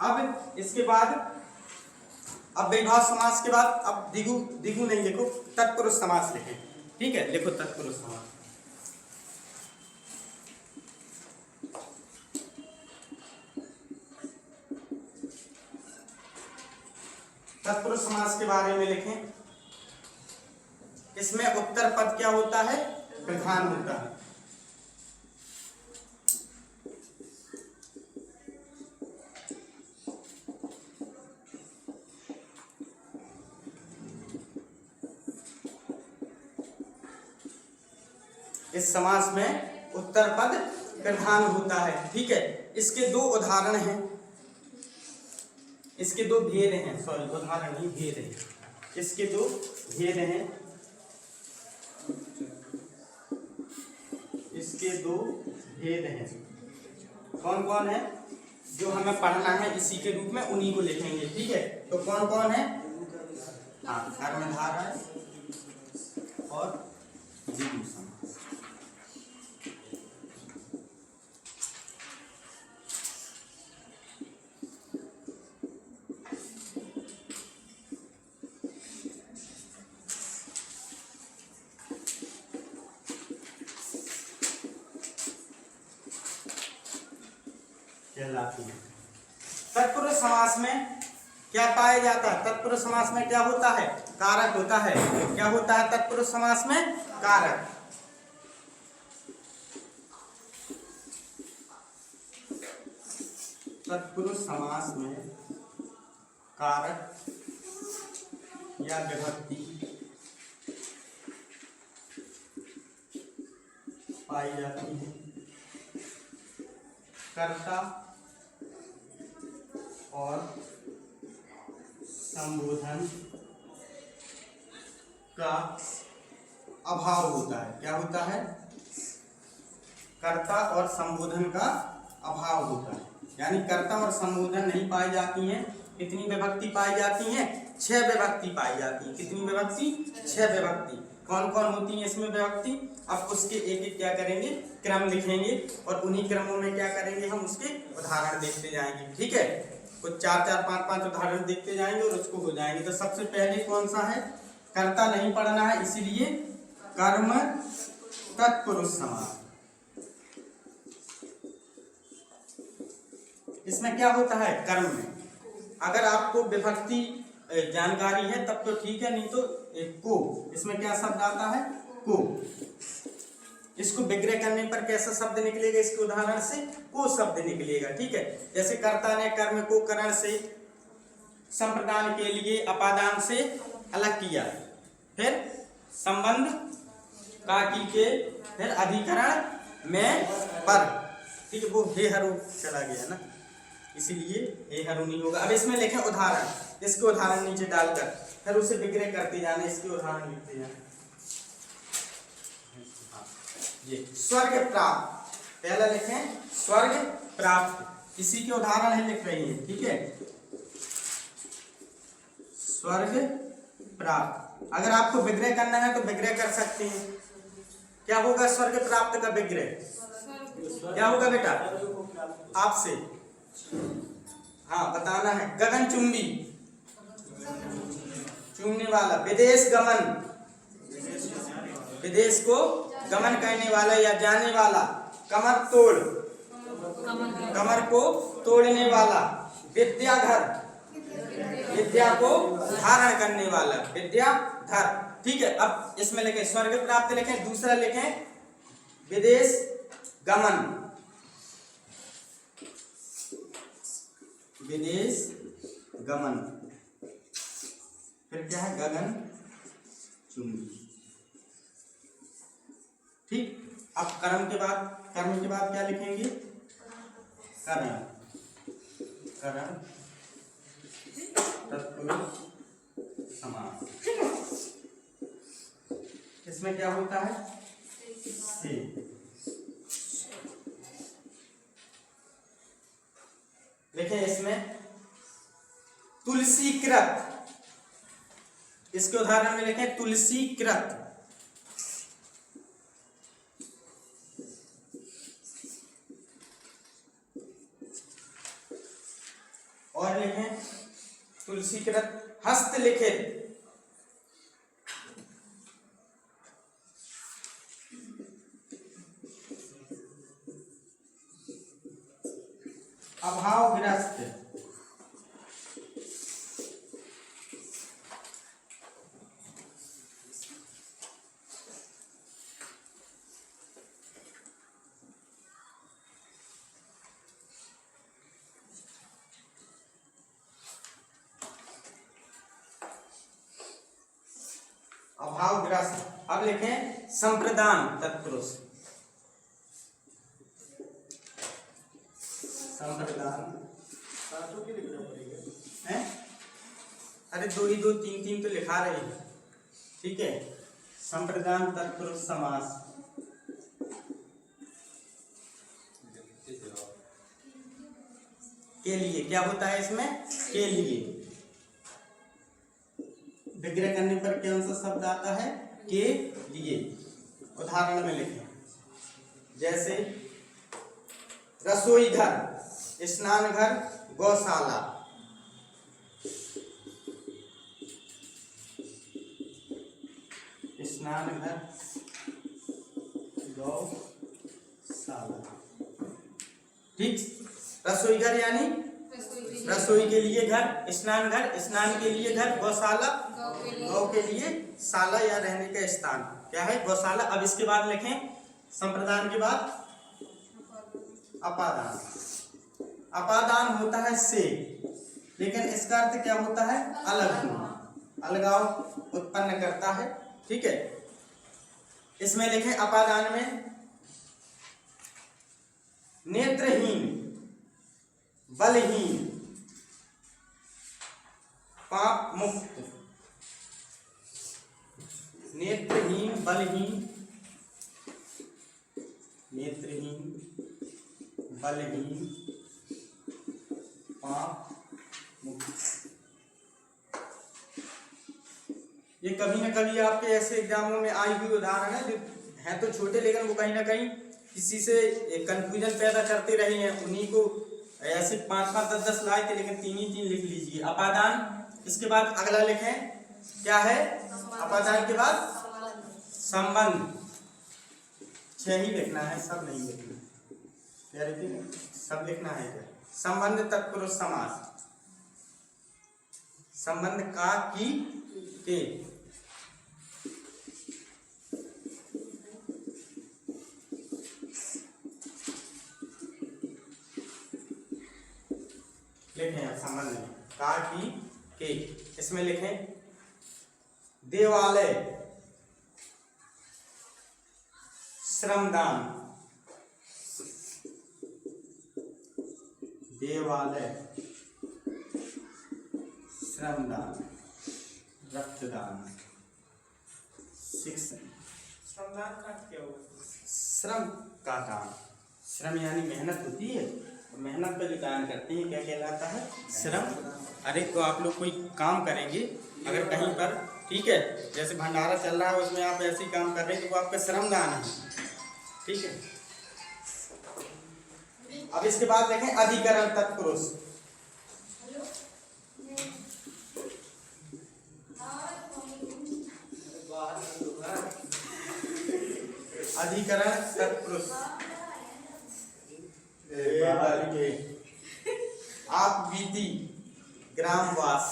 S1: अब इसके बाद, अब विभाव समास के बाद अब दिगु, दिगु नहीं लिखो, तत्पुरुष समास लिखें। ठीक है, लिखो तत्पुरुष समास। तत्पुरुष समास के बारे में लिखें। इसमें उत्तर पद क्या होता है? प्रधान होता है। इस समास में उत्तर पद प्रधान होता है। ठीक है, इसके दो उदाहरण हैं, इसके दो भेद हैं, सॉरी उदाहरण नहीं भेद है, इसके दो भेद हैं, इसके दो भेद हैं। कौन कौन है जो हमें पढ़ना है इसी के रूप में, उन्हीं को लिखेंगे। ठीक है, तो कौन कौन है? हाँ, कर्मधारय और दिगु समास। तत्पुरुष समास में क्या पाया जाता है? तत्पुरुष समास में क्या होता है? कारक होता है। क्या होता है तत्पुरुष समास में? कारक। तत्पुरुष समास में कारक या विभक्ति पाई जाती है। कर्ता और संबोधन का अभाव होता है। क्या होता है? कर्ता और संबोधन का अभाव होता है, यानी कर्ता और संबोधन नहीं पाई जाती हैं। कितनी विभक्ति पाई जाती हैं? 6 विभक्ति पाई जाती है। कितनी विभक्ति? 6 विभक्ति। कौन कौन होती है इसमें विभक्ति? अब उसके एक एक क्या करेंगे, क्रम लिखेंगे और उन्हीं क्रमों में क्या करेंगे, हम उसके उदाहरण देखते जाएंगे। ठीक है, कुछ 4-4, 5-5 उदाहरण देखते जाएंगे और उसको हो जाएंगे। तो सबसे पहले कौन सा है? कर्ता नहीं पढ़ना है, इसीलिए कर्म तत्पुरुष समास। इसमें क्या होता है? कर्म में अगर आपको विभक्ति जानकारी है तब तो ठीक है, नहीं तो एक को, इसमें क्या शब्द आता है? को। इसको विग्रह करने पर कैसा शब्द निकलेगा? इसके उदाहरण से को शब्द निकलेगा। ठीक है, जैसे कर्ता ने कर्म को करण से संप्रदान के लिए अपादान से अलग किया, फिर संबंध काकी के, फिर अधिकरण में पर। ठीक है, वो हे हरु चला गया ना, इसीलिए हे हरु नहीं होगा। अब इसमें लिखें उदाहरण, इसके उदाहरण नीचे डालकर फिर उसे विग्रह करते जाना, इसके उदाहरण लिखते जाना। ये स्वर्ग प्राप्त, पहला लिखें स्वर्ग प्राप्त, इसी के उदाहरण है लिख रही है। ठीक है, स्वर्ग प्राप्त। अगर आपको विग्रह करना है तो विग्रह कर सकते हैं। क्या होगा स्वर्ग प्राप्त का विग्रह? क्या होगा बेटा? आपसे हाँ बताना है। गगन चुंबी, चूमने वाला। विदेश गमन, विदेश को गमन करने वाला या जाने वाला। कमर तोड़, कमर को तोड़ने वाला। विद्याधर, विद्या को धारण करने वाला, विद्याधर। ठीक है, अब इसमें लिखें स्वर्ग प्राप्त लिखें, दूसरा लिखें विदेश गमन, विदेश गमन। फिर क्या है? गगन चुंबी। ठीक, अब कर्म के बाद क्या लिखेंगे? कर्म, कर्म तत्पुरुष समास। इसमें क्या होता है? से। लिखें इसमें तुलसीकृत, इसके उदाहरण में लिखें तुलसीकृत। और लिखें तुलसीकृत हस्तलिखित, अभावग्रस्त, अभावग्रस्त। अब लिखें संप्रदान तत्पुरुष, संप्रदान।
S3: सातों की लिखना पड़ेगा
S1: हैं? अरे 2 ही 2, 3-3 तो लिखा रही है। ठीक है, संप्रदान तत्पुरुष समास। के लिए क्या होता है इसमें? के लिए। विग्रह करने पर कौन सा शब्द आता है? के लिए। उदाहरण में लिखें, जैसे रसोई घर, स्नान घर, गौशाला। स्नान घर, गौशाला। ठीक, रसोई घर यानी रसोई के लिए घर, स्नान घर, स्नान के लिए घर, गौशाला, गौ के लिए शाला या रहने का स्थान। क्या है? गौशाला। अब इसके बाद लिखें संप्रदान के बाद अपादान। अपादान होता है से, लेकिन इसका अर्थ क्या होता है? अलग होना, अलगाव उत्पन्न करता है। ठीक है, इसमें लिखें अपादान में नेत्रहीन, बलहीन, पाप मुक्त, नेत्रहीन बलहीन, नेत्रहीन बलहीन पाप मुक्त। ये कभी ना कभी आपके ऐसे एग्जामों में आई हुई उदाहरण है जो हैं तो छोटे, लेकिन वो कहीं ना कहीं किसी से कंफ्यूजन पैदा करते रहे हैं। उन्हीं को ऐसे 5-5, 10-10 लाए थे, लेकिन 3 लिख लीजिए। अपादान, इसके बाद अगला लिखें क्या है? अपादान के बाद संबंध। 6 ही लिखना है, सब नहीं लिखना। क्या लिखेंगे? सब लिखना है क्या? संबंध तत्पुरुष समास, संबंध का की के। लिखें संबंध में का की के। इसमें लिखें देवालय, श्रमदान, देवालय, श्रमदान, रक्तदान, शिक्षण।
S2: श्रमदान का क्या होगा?
S1: श्रम का दान, श्रम यानी मेहनत होती है, तो मेहनत का जो दान करते हैं क्या कहलाता है? श्रम। अरे तो आप लोग कोई काम करेंगे अगर कहीं पर, ठीक है, जैसे भंडारा चल रहा है उसमें आप ऐसे ही काम कर रहे हैं तो वो आपका श्रमदान है, ठीक है। अब इसके बाद देखें अधिकरण तत्पुरुष। अधिकरण तत्पुरुष, आप बीती, ग्रामवास।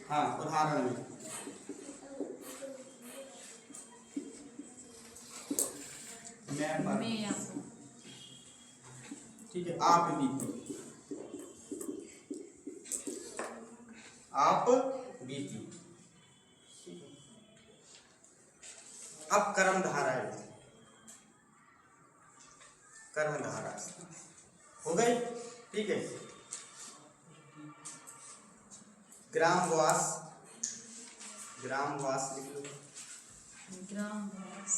S1: हाँ, उदाहरण में मैं ठीक है, आप बीती, आप बीती। अब कर्म धारा है, कर्म धारा हो गई, ठीक है। ग्रामवास, ग्रामवास लिख लो।
S4: ग्रामवास,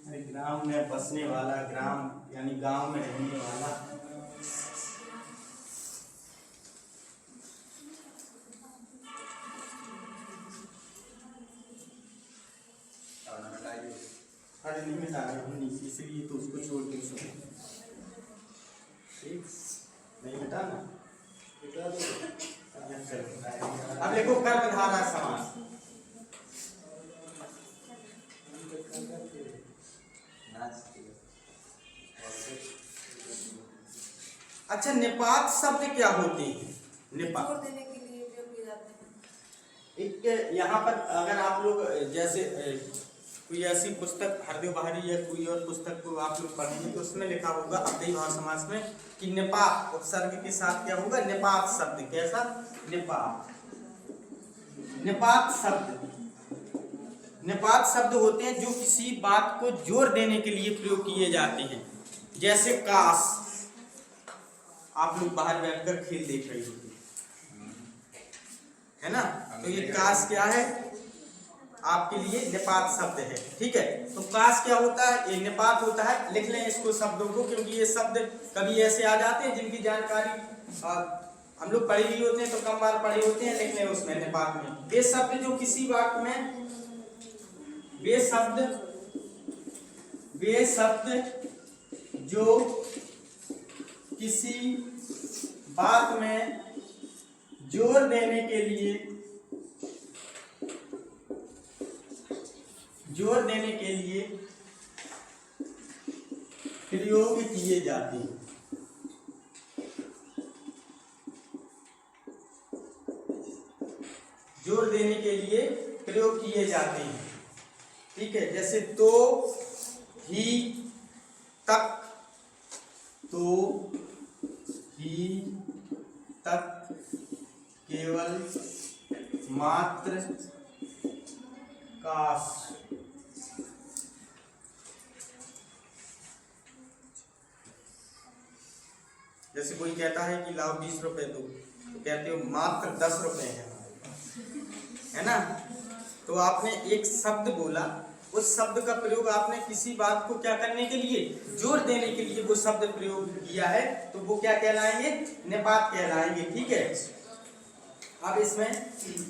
S1: अरे ग्राम में बसने वाला, ग्राम यानी गांव में रहने वाला। अरे नहीं मिटाना है नीचे, इसलिए तो उसको छोड़ दो, ठीक, नहीं मिटाना। अब देखो कर्मधारय समास। अच्छा, निपात शब्द क्या होते हैं? निपात
S4: जोर देने के लिए प्रयोग किए जाते हैं।
S1: एक यहाँ पर अगर आप लोग जैसे कोई ऐसी पुस्तक हरदेव बहारी या कोई और पुस्तक को आप लोग पढ़ेंगे तो उसमें लिखा होगा अव्ययी भाव समास में कि निपात उपसर्ग के साथ क्या होगा? निपात शब्द। कैसा? निपात। निपात शब्द, निपात शब्द होते हैं जो किसी बात को जोर देने के लिए प्रयोग किए जाते हैं। जैसे काश, आप लोग बाहर बैठकर खेल देख रही होती है ना, तो ये काश क्या है? आपके लिए निपात शब्द है, ठीक है। तो काश क्या होता है? ये निपात होता है। लिख लें इसको शब्दों को, क्योंकि ये शब्द कभी ऐसे आ जाते हैं जिनकी जानकारी हम लोग पढ़े भी होते हैं तो कम बार पढ़े होते हैं। लिख लें उसमें निपात में वे शब्द जो किसी वाक्य में, वे शब्द जो किसी बात में जोर देने के लिए, जोर देने के लिए प्रयोग किए जाते हैं। जोर देने के लिए प्रयोग किए जाते हैं, ठीक है। जैसे तो, ही, तक, तो, ही, तक, केवल, मात्र, काश। जैसे कोई कहता है कि लाओ 20 रुपए दो, तो कहते हो मात्र 10 रुपए हैं हमारे पास, है ना। तो आपने एक शब्द बोला, उस शब्द का प्रयोग आपने किसी बात को क्या करने के लिए, जोर देने के लिए वो शब्द प्रयोग किया है, तो वो क्या कहलाएंगे, निपात कहलाएंगे। ठीक है। अब इसमें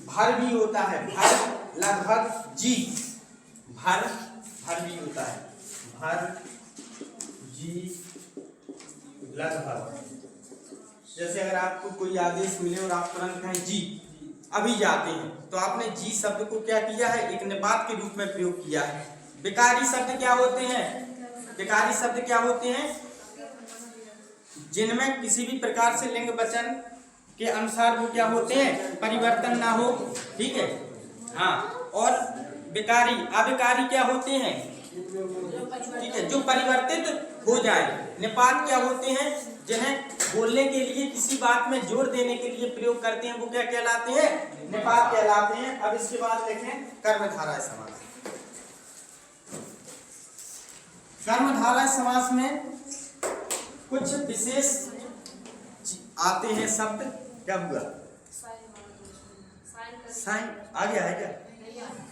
S1: भर भी होता है, भर लगभग जी, भर भी होता है, भर जी लगभग। जैसे अगर आपको कोई आदेश मिले और आप तुरंत कहें जी, अभी जाते हैं, तो आपने जी शब्द को क्या किया है, एक निपात के रूप में प्रयोग किया है। विकारी शब्द क्या होते हैं, विकारी शब्द क्या होते हैं, जिनमें किसी भी प्रकार से लिंग वचन के अनुसार वो क्या होते हैं, परिवर्तन ना हो। ठीक है। हाँ, और विकारी अविकारी क्या होते हैं, ठीक है, जो परिवर्तित हो जाए। निपात क्या होते हैं, जिन्हें बोलने के लिए किसी बात में जोर देने के लिए प्रयोग करते हैं, वो क्या कहलाते हैं, निपात कहलाते हैं। अब इसके बाद देखें कर्मधारय समास। कर्मधारय समास में कुछ विशेष आते हैं शब्द। क्या हुआ, साइन आ गया है क्या,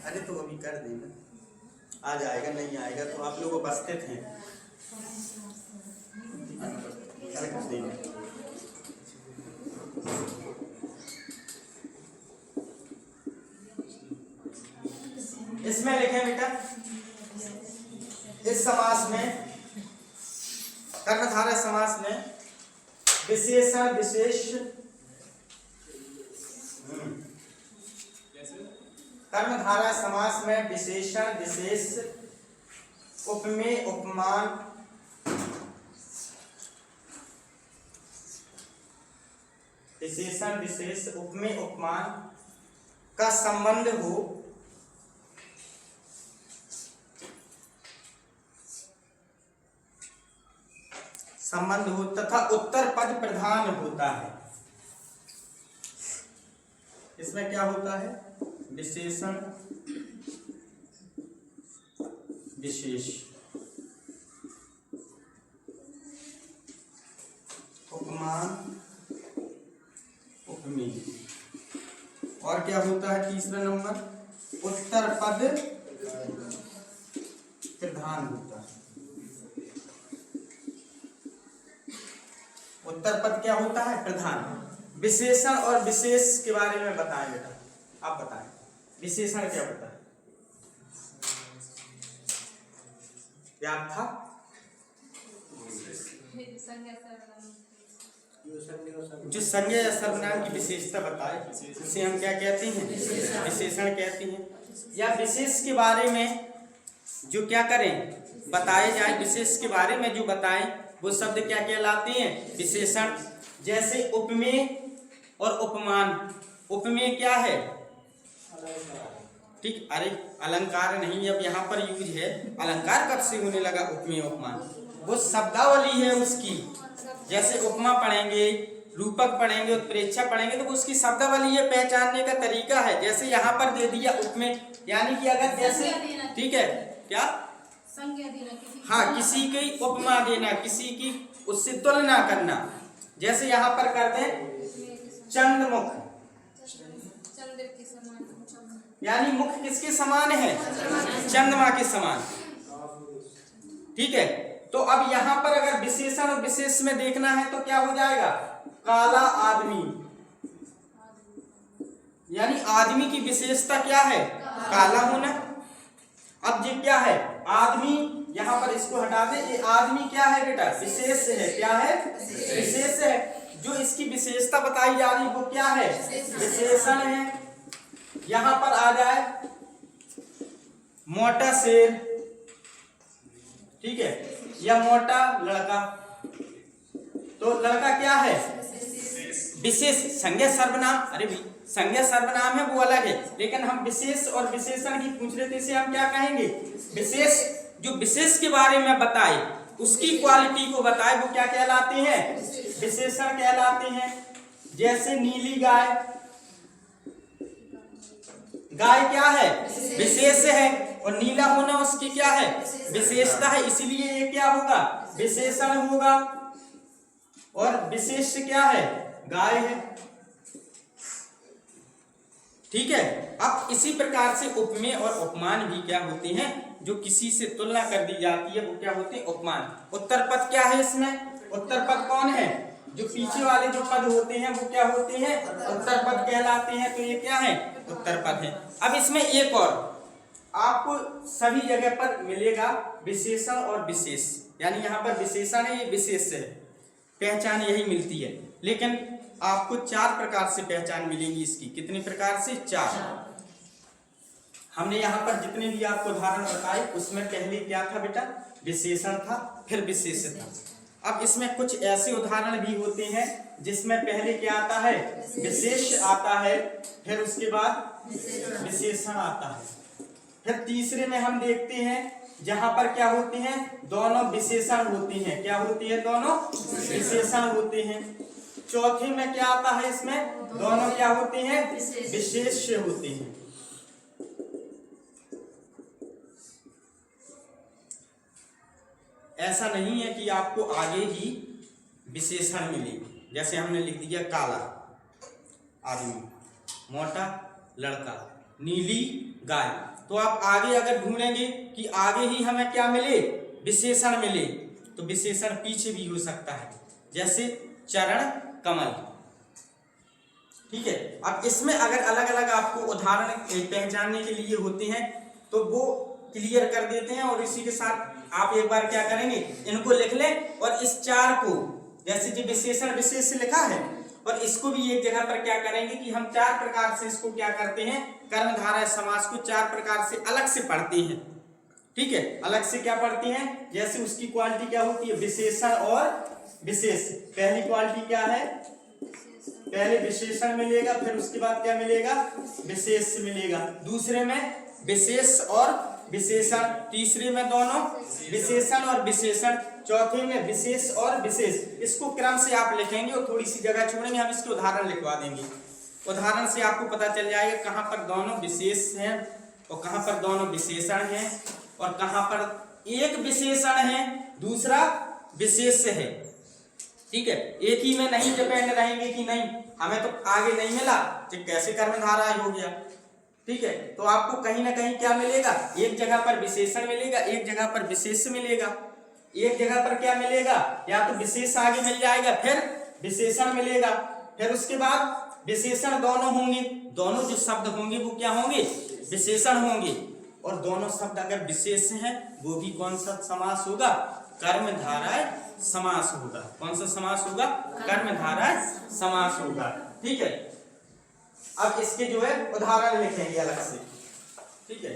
S1: अरे तो अभी कर देना, आ जाएगा, नहीं आएगा तो आप लोग उपस्थित हैं, कर देंगे। इसमें लिखें बेटा, इस समास में, कर्मधारय समास में विशेषण विशेष, कर्मधारय समास में विशेषण विशेष, उपमेय उपमान, विशेषण विशेष उपमेय उपमान का संबंध हो तथा उत्तर पद प्रधान होता है। इसमें क्या होता है, विशेषण विशेष, उपमान उपमेय, और क्या होता है तीसरा नंबर, उत्तर पद प्रधान होता है। उत्तर पद क्या होता है, प्रधान। विशेषण और विशेष के बारे में बताएं बेटा, आप बताएं विशेषण क्या होता है, याद था, जो संज्ञा या सर्वनाम की विशेषता बताए उसे हम क्या कहते हैं, विशेषण कहते हैं। या विशेष के बारे में जो क्या करें, बताए जाए, विशेष के बारे में जो बताएं वो शब्द क्या कहलाते हैं, विशेषण। जैसे उपमेय और उपमान। उपमेय क्या है, ठीक, अरे अलंकार नहीं, अब यहाँ पर यूज है, अलंकार कब से होने लगा उपमेय उपमान, वो शब्दावली है उसकी। जैसे उपमा पढ़ेंगे, रूपक पढ़ेंगे, उत्प्रेक्षा पढ़ेंगे, तो उसकी शब्दावली है, पहचानने का तरीका है। जैसे यहाँ पर दे दिया उपमेय, यानी कि अगर जैसे, ठीक है, क्या संज्ञा देना, हाँ, किसी की उपमा देना, किसी की उससे तुलना करना। जैसे यहाँ पर करते हैं चंद्रमुख, यानी मुख किसके समान है, चंद्रमा के समान। ठीक है। तो अब यहाँ पर अगर विशेषण और विशेष में देखना है तो क्या हो जाएगा, काला आदमी, यानी आदमी की विशेषता क्या है, काला होना। अब ये क्या है, आदमी, यहाँ पर इसको हटा दे, ये आदमी क्या है बेटा, विशेष है। क्या है, विशेष है। जो इसकी विशेषता बताई जा रही वो क्या है, विशेषण है। यहाँ पर आ जाए मोटा शेर, ठीक है, या मोटा लड़का, तो लड़का क्या है, विशेष। संज्ञा सर्वनाम, अरे संज्ञा सर्वनाम है वो अलग है, लेकिन हम विशेष और विशेषण की पूछ रहे थे, इसे हम क्या कहेंगे, विशेष। जो विशेष के बारे में बताए, उसकी क्वालिटी को बताए, वो क्या कहलाते हैं, विशेषण कहलाते हैं। जैसे नीली गाय, गाय क्या है, विशेष है, और नीला होना उसकी क्या है, विशेषता है, इसलिए ये क्या होगा, विशेषण होगा। और विशेष्य क्या है? गाय है। ठीक है। अब इसी प्रकार से उपमेय और उपमान भी क्या होते हैं, जो किसी से तुलना कर दी जाती है वो क्या होते हैं? उपमान। उत्तर पद क्या है इसमें? उत्तर पद कौन है? जो पीछे वाले जो पद होते हैं वो क्या होते हैं? उत्तर पद कहलाते हैं। तो ये क्या है? उत्तर पद है। अब इसमें एक और आपको सभी जगह पर मिलेगा विशेषण और विशेष, यानी यहाँ पर विशेषण है, ये विशेष है, पहचान यही मिलती है। लेकिन आपको 4 प्रकार से पहचान मिलेगी इसकी। कितने प्रकार से? 4। हमने यहाँ पर जितने भी आपको उदाहरण बताए उसमें पहले क्या था बेटा? विशेषण था, फिर विशेष था। अब इसमें कुछ ऐसे उदाहरण भी होते हैं जिसमें पहले क्या आता है? विशेष आता है, फिर उसके बाद विशेषण आता है। फिर तीसरे में हम देखते हैं जहां पर क्या होते हैं? दोनों विशेषण होती हैं। क्या होती है? दोनों विशेषण होते हैं। चौथे में क्या आता है? इसमें दोनों क्या होते हैं? विशेष्य होते हैं। ऐसा नहीं है कि आपको आगे ही विशेषण मिले। जैसे हमने लिख दिया काला आदमी, मोटा लड़का, नीली गाय, तो आप आगे अगर ढूंढेंगे कि आगे ही हमें क्या मिले? विशेषण मिले, तो विशेषण पीछे भी हो सकता है, जैसे चरण कमल। ठीक है। अब इसमें अगर अलग अलग आपको उदाहरण पहचानने के लिए होते हैं तो वो क्लियर कर देते हैं, और इसी के साथ आप एक बार क्या करेंगे? इनको लिख लें, और इस 4 को, जैसे जो विशेषण विशेष लिखा है, और इसको भी एक जगह पर क्या करेंगे कि हम 4 प्रकार से इसको क्या करते हैं? कर्मधारय समास को 4 प्रकार से अलग से पढ़ते हैं। ठीक है। अलग से क्या पढ़ते हैं? जैसे उसकी क्वालिटी क्या होती है? विशेषण और विशेष। पहली क्वालिटी क्या है? पहले विशेषण मिलेगा, फिर उसके बाद क्या मिलेगा? विशेष मिलेगा। दूसरे में विशेष और विशेषण, तीसरे में दोनों विशेषण और विशेषण, चौथे में विशेष और विशेष। इसको क्रम से आप लिखेंगे और थोड़ी सी जगह छोड़ेंगे, हम इसके उदाहरण लिखवा देंगे। उदाहरण से आपको पता चल जाएगा कहाँ पर दोनों विशेष हैं और कहाँ पर दोनों विशेषण हैं, और कहाँ पर एक विशेषण है दूसरा विशेष है। ठीक है। एक ही में नहीं डिपेंड रहेंगे कि नहीं हमें तो आगे नहीं मिला तो कैसे कर्मधारय हो गया। ठीक है। तो आपको कहीं ना कहीं क्या मिलेगा? एक जगह पर विशेषण मिलेगा, एक जगह पर विशेष मिलेगा। एक जगह पर क्या मिलेगा? या तो विशेष आगे मिल जाएगा, फिर विशेषण मिलेगा, फिर उसके बाद विशेषण दोनों होंगे। दोनों जो शब्द होंगे वो क्या होंगे? विशेषण होंगे। और दोनों शब्द अगर विशेष हैं वो भी कौन सा समास होगा? कर्मधारय समास होगा। कौन सा समास होगा? कर्मधारय समास होगा। ठीक है। अब इसके जो है उदाहरण लिखेंगे अलग से। ठीक है।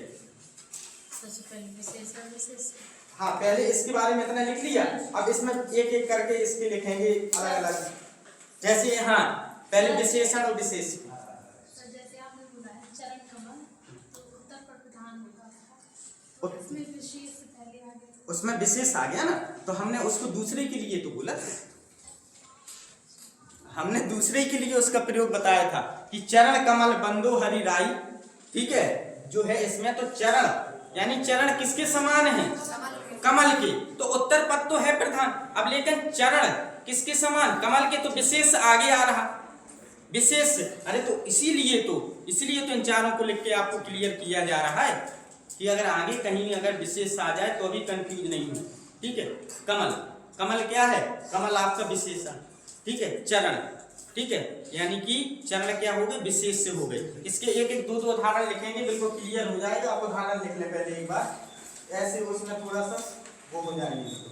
S1: हाँ, पहले इसके बारे में इतना लिख लिया, अब इसमें एक एक करके इसके लिखेंगे अलग अलग। जैसे यहाँ पहले विशेषण और विशेष।
S4: जैसे आपने बोला है चरण कमल, तो उत्तर पर प्रधान होगा, तो इसमें विशेष पहले आ गया।
S1: उसमें विशेष आ गया ना, तो हमने उसको दूसरे के लिए तो बोला, हमने दूसरे के लिए उसका प्रयोग बताया था कि चरण कमल बंदो हरि राई। ठीक है। जो है इसमें तो चरण, यानी चरण किसके समान है? कमल के। तो उत्तर पद तो है प्रधान, अब लेकिन चरण किसके समान? कमल के। तो विशेष आगे आ रहा, विशेष। अरे तो इसीलिए तो इन चारों को लिख के आपको क्लियर किया जा रहा है कि अगर आगे कहीं अगर विशेष आ जाए तो भी कंफ्यूज नहीं हो। ठीक है। कमल, कमल क्या है? कमल आपका विशेषण। ठीक है। चरण, ठीक है, यानी कि चरण क्या हो गए? विशेष से हो गए। इसके एक एक दो उदाहरण लिखेंगे, बिल्कुल क्लियर हो जाएगा। आप उदाहरण लिख ले पहले एक बार, ऐसे उसमें थोड़ा सा वो हो जाएंगे।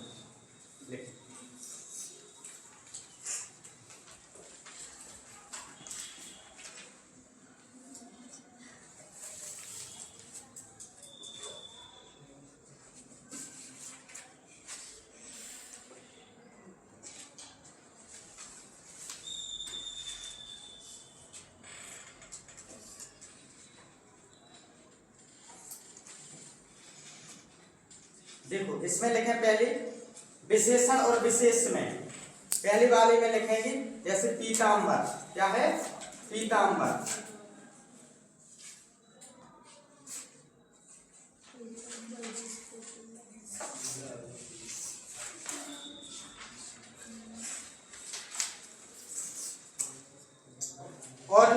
S1: देखो इसमें लिखें पहले विशेषण और विशेष में। पहले वाले में लिखेंगे जैसे पीतांबर। क्या है? पीतांबर।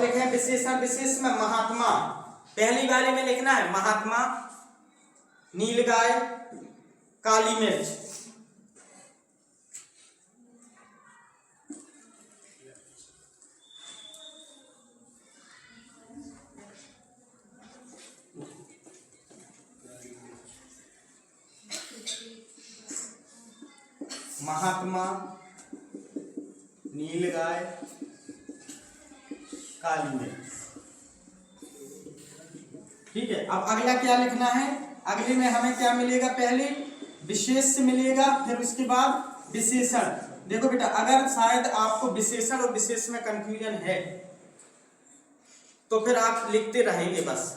S1: लिखे विशेषण, विशेष में महात्मा, पहली वाले में लिखना है महात्मा, नीलगाय, काली मिर्च। महात्मा, नीलगाय, काली मिर्च। ठीक है, अब अगला क्या लिखना है? अगले में हमें क्या मिलेगा? पहले विशेष मिलेगा, फिर उसके बाद विशेषण। देखो बेटा, अगर शायद आपको विशेषण और विशेष में कंफ्यूजन है तो फिर आप लिखते रहेंगे बस।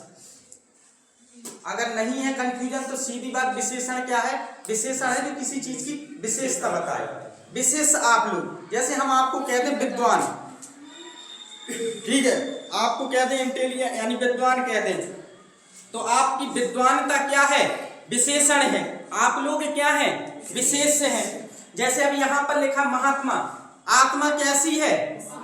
S1: अगर नहीं है कंफ्यूजन तो सीधी बात, विशेषण क्या है? विशेषण है जो किसी चीज की विशेषता बताए। विशेष आप लोग, जैसे हम आपको कहते हैं विद्वान, ठीक है, आपको कहते हैं इंटेलिजेंट यानी विद्वान कहते हैं, तो आपकी विद्वानता क्या है? विशेषण है। आप लोग क्या है? विशेष हैं। जैसे अब यहाँ पर लिखा महात्मा, आत्मा कैसी है?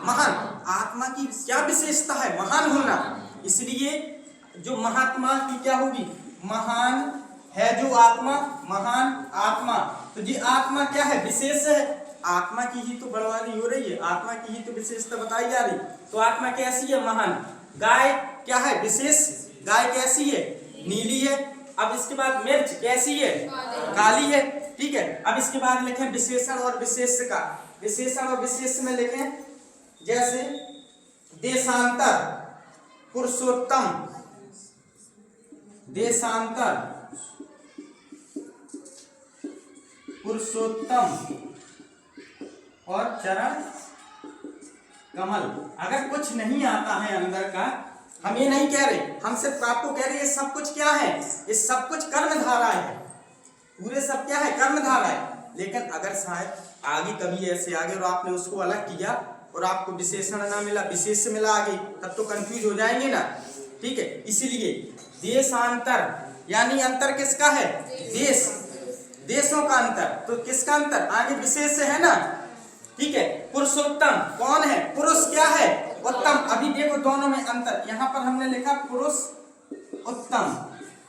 S1: महान। आत्मा की क्या विशेषता है? महान होना। इसलिए जो महात्मा की क्या होगी? महान है जो आत्मा, महान आत्मा। तो जी आत्मा क्या है? विशेष है। आत्मा की ही तो बड़वाली हो रही है, आत्मा की ही तो विशेषता बताई जा रही। तो आत्मा कैसी है? महान। गाय क्या है? विशेष। गाय कैसी है? नीली है। अब इसके बाद मिर्च कैसी है? काली है। ठीक है, अब इसके बाद लिखें विशेषण और विशेष का। विशेषण और विशेष में लिखें जैसे देशांतर, पुरुषोत्तम, देशांतर, पुरुषोत्तम और चरण कमल। अगर कुछ नहीं आता है अंदर का, हम ये नहीं कह रहे, हम सिर्फ आपको कह रहे ये सब कुछ क्या है? ये सब कुछ कर्मधारा है। पूरे सब क्या है? कर्मधारा है। लेकिन अगर शायद आगे कभी ऐसे आगे और आपने उसको अलग किया और आपको विशेषण ना मिला, विशेष मिला आगे, तब तो कंफ्यूज हो जाएंगे ना। ठीक है, इसीलिए देशांतर यानी अंतर किसका है? देश, देशों का अंतर। तो किसका अंतर? आगे विशेष है ना। ठीक है, पुरुषोत्तम कौन है? पुरुष क्या है? उत्तम। अभी देखो दोनों में अंतर, यहाँ पर हमने लिखा पुरुष उत्तम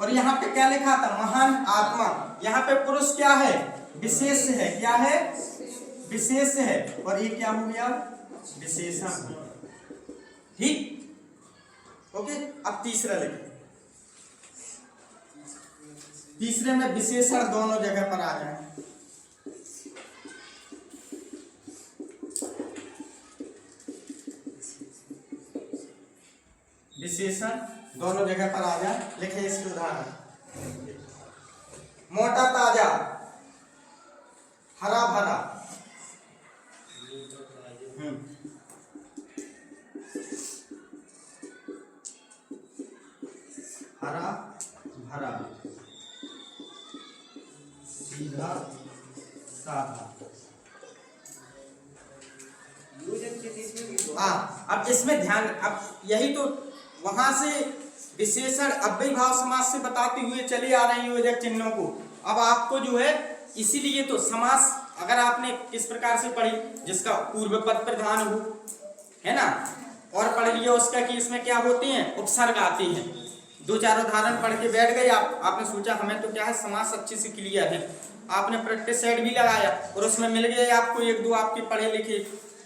S1: और यहाँ पे क्या लिखा था? महान आत्मा। यहाँ पे पुरुष क्या है? विशेष है। क्या है? विशेष है। और ये क्या हो गया? विशेषण। ठीक, ओके। अब तीसरा लिखें। तीसरे में विशेषण दोनों जगह पर आ जाए। विशेषण दोनों जगह पर आ जाए। लिखें इसके उदाहरण। मोटा ताजा, हरा भरा, हरा भरा, सीधा साधा। अब इसमें ध्यान, अब यही तो वहां से विशेषण अव्ययी भाव समास से बताते हुए चले आ रहे हैं योजक चिन्हों को। अब आपको जो है, इसीलिए तो समास अगर आपने किस प्रकार से पढ़ी, जिसका पूर्व पद प्रधान हो, है ना, और पढ़ लिया उसका कि इसमें क्या होते हैं? उपसर्ग आते हैं। दो चार उदाहरण पढ़ के बैठ गए आपने सोचा हमें तो क्या है समास अच्छे से क्लियर है, आपने प्रैक्टिस सेट भी लगाया और उसमें मिल गए आपको एक दो आपके पढ़े लिखे,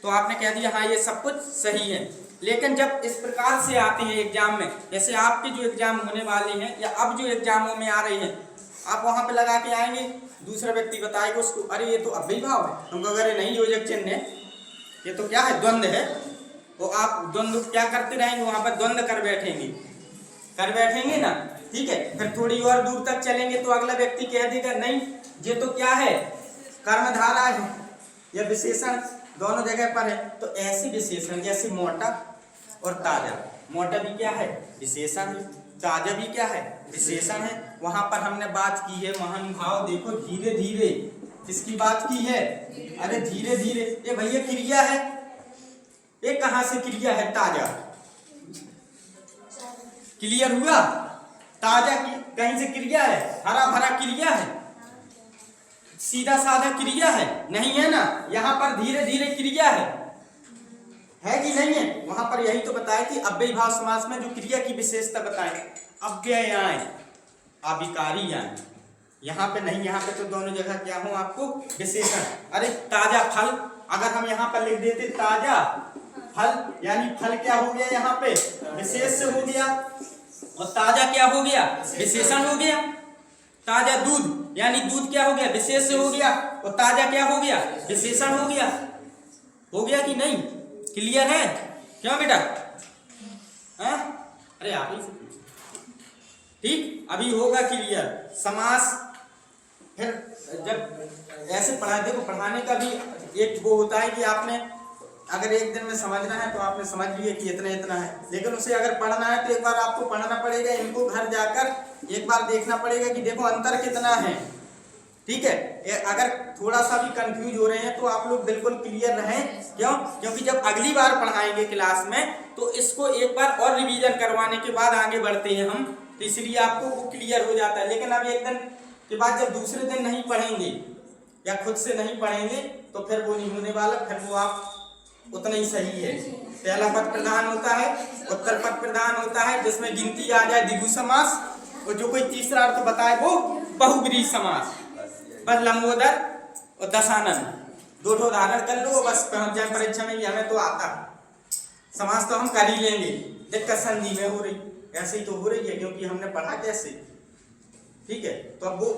S1: तो आपने कह दिया हाँ ये सब कुछ सही है। लेकिन जब इस प्रकार से आते हैं एग्जाम में, जैसे आपके जो एग्जाम होने वाले हैं या अब जो एग्जामों में आ रहे हैं, आप वहां पे लगा के आएंगे, दूसरा व्यक्ति बताएगा उसको, अरे ये तो अव्ययी भाव है, तुमको अगर नहीं योजक चिन्ह है, ये तो क्या है? द्वंद्व है। तो आप द्वंद्व क्या करते रहेंगे? वहां पर द्वंद्व कर बैठेंगे ना। ठीक है, फिर थोड़ी और दूर तक चलेंगे तो अगला व्यक्ति कह देगा नहीं ये तो क्या है? कर्मधारा है या विशेषण दोनों जगह पर है। तो ऐसे विशेषण जैसे मोटा और ताजा, मोटा भी क्या है? विशेषण है। ताजा भी क्या है? विशेषण है। वहां पर हमने बात की है महान भाव, देखो धीरे धीरे किसकी बात की है? अरे धीरे धीरे, ये भैया क्रिया है, ये कहां से क्रिया है? ताजा। क्लियर हुआ? ताजा की कहीं से क्रिया है? हरा भरा क्रिया है? सीधा साधा क्रिया है? नहीं है ना। यहाँ पर धीरे धीरे क्रिया है। है कि नहीं है? वहां पर यही तो बताया कि अव्ययी भाव समास में जो क्रिया की विशेषता बताए, अव्ययाएं, अभिकारीयाएं। यहाँ पे नहीं, यहाँ पे तो दोनों जगह क्या हो आपको विशेषण। अरे ताजा फल, अगर हम यहाँ पर लिख देते ताजा फल, यानी फल क्या हो गया यहाँ पे विशेष हो गया, और ताजा क्या हो गया विशेषण हो गया। ताजा दूध यानी दूध क्या हो गया विशेष हो गया, और ताजा क्या हो गया विशेषण हो गया। हो गया कि नहीं? क्लियर है? क्यों बेटा? हाँ? अरे आप ही से ठीक, अभी होगा क्लियर। समास फिर जब ऐसे पढ़ा, देखो पढ़ाने का भी एक वो होता है कि आपने अगर एक दिन में समझना है तो आपने समझ लिया कि इतना इतना है, लेकिन उसे अगर पढ़ना है तो एक बार आपको पढ़ना पड़ेगा, इनको घर जाकर एक बार देखना पड़ेगा कि देखो अंतर कितना है। ठीक है, अगर थोड़ा सा भी कंफ्यूज हो रहे हैं तो आप लोग बिल्कुल क्लियर रहें। क्यों? क्योंकि जब अगली बार पढ़ाएंगे क्लास में तो इसको एक बार और रिवीजन करवाने के बाद आगे बढ़ते हैं हम, तो इसलिए आपको वो क्लियर हो जाता है। लेकिन अब एक दिन के बाद जब दूसरे दिन नहीं पढ़ेंगे या खुद से नहीं पढ़ेंगे तो फिर वो नहीं होने वाला, फिर वो आप उतना ही सही है। पहला पद प्रधान होता है, उत्तर पद प्रधान होता है, जिसमें गिनती आ जाए द्विगु समास, और जो कोई तीसरा अर्थ बताए वो बहुब्रीहि समास। बस लंबोदर और दशानन दो उदाहरण कर लो, बस पहुंच जाए परीक्षा में। हमें तो आता समास तो हम कर ही लेंगे, दिक्कत संधि में हो रही, ऐसे ही तो हो रही है क्योंकि हमने पढ़ा कैसे। ठीक है, तो अब वो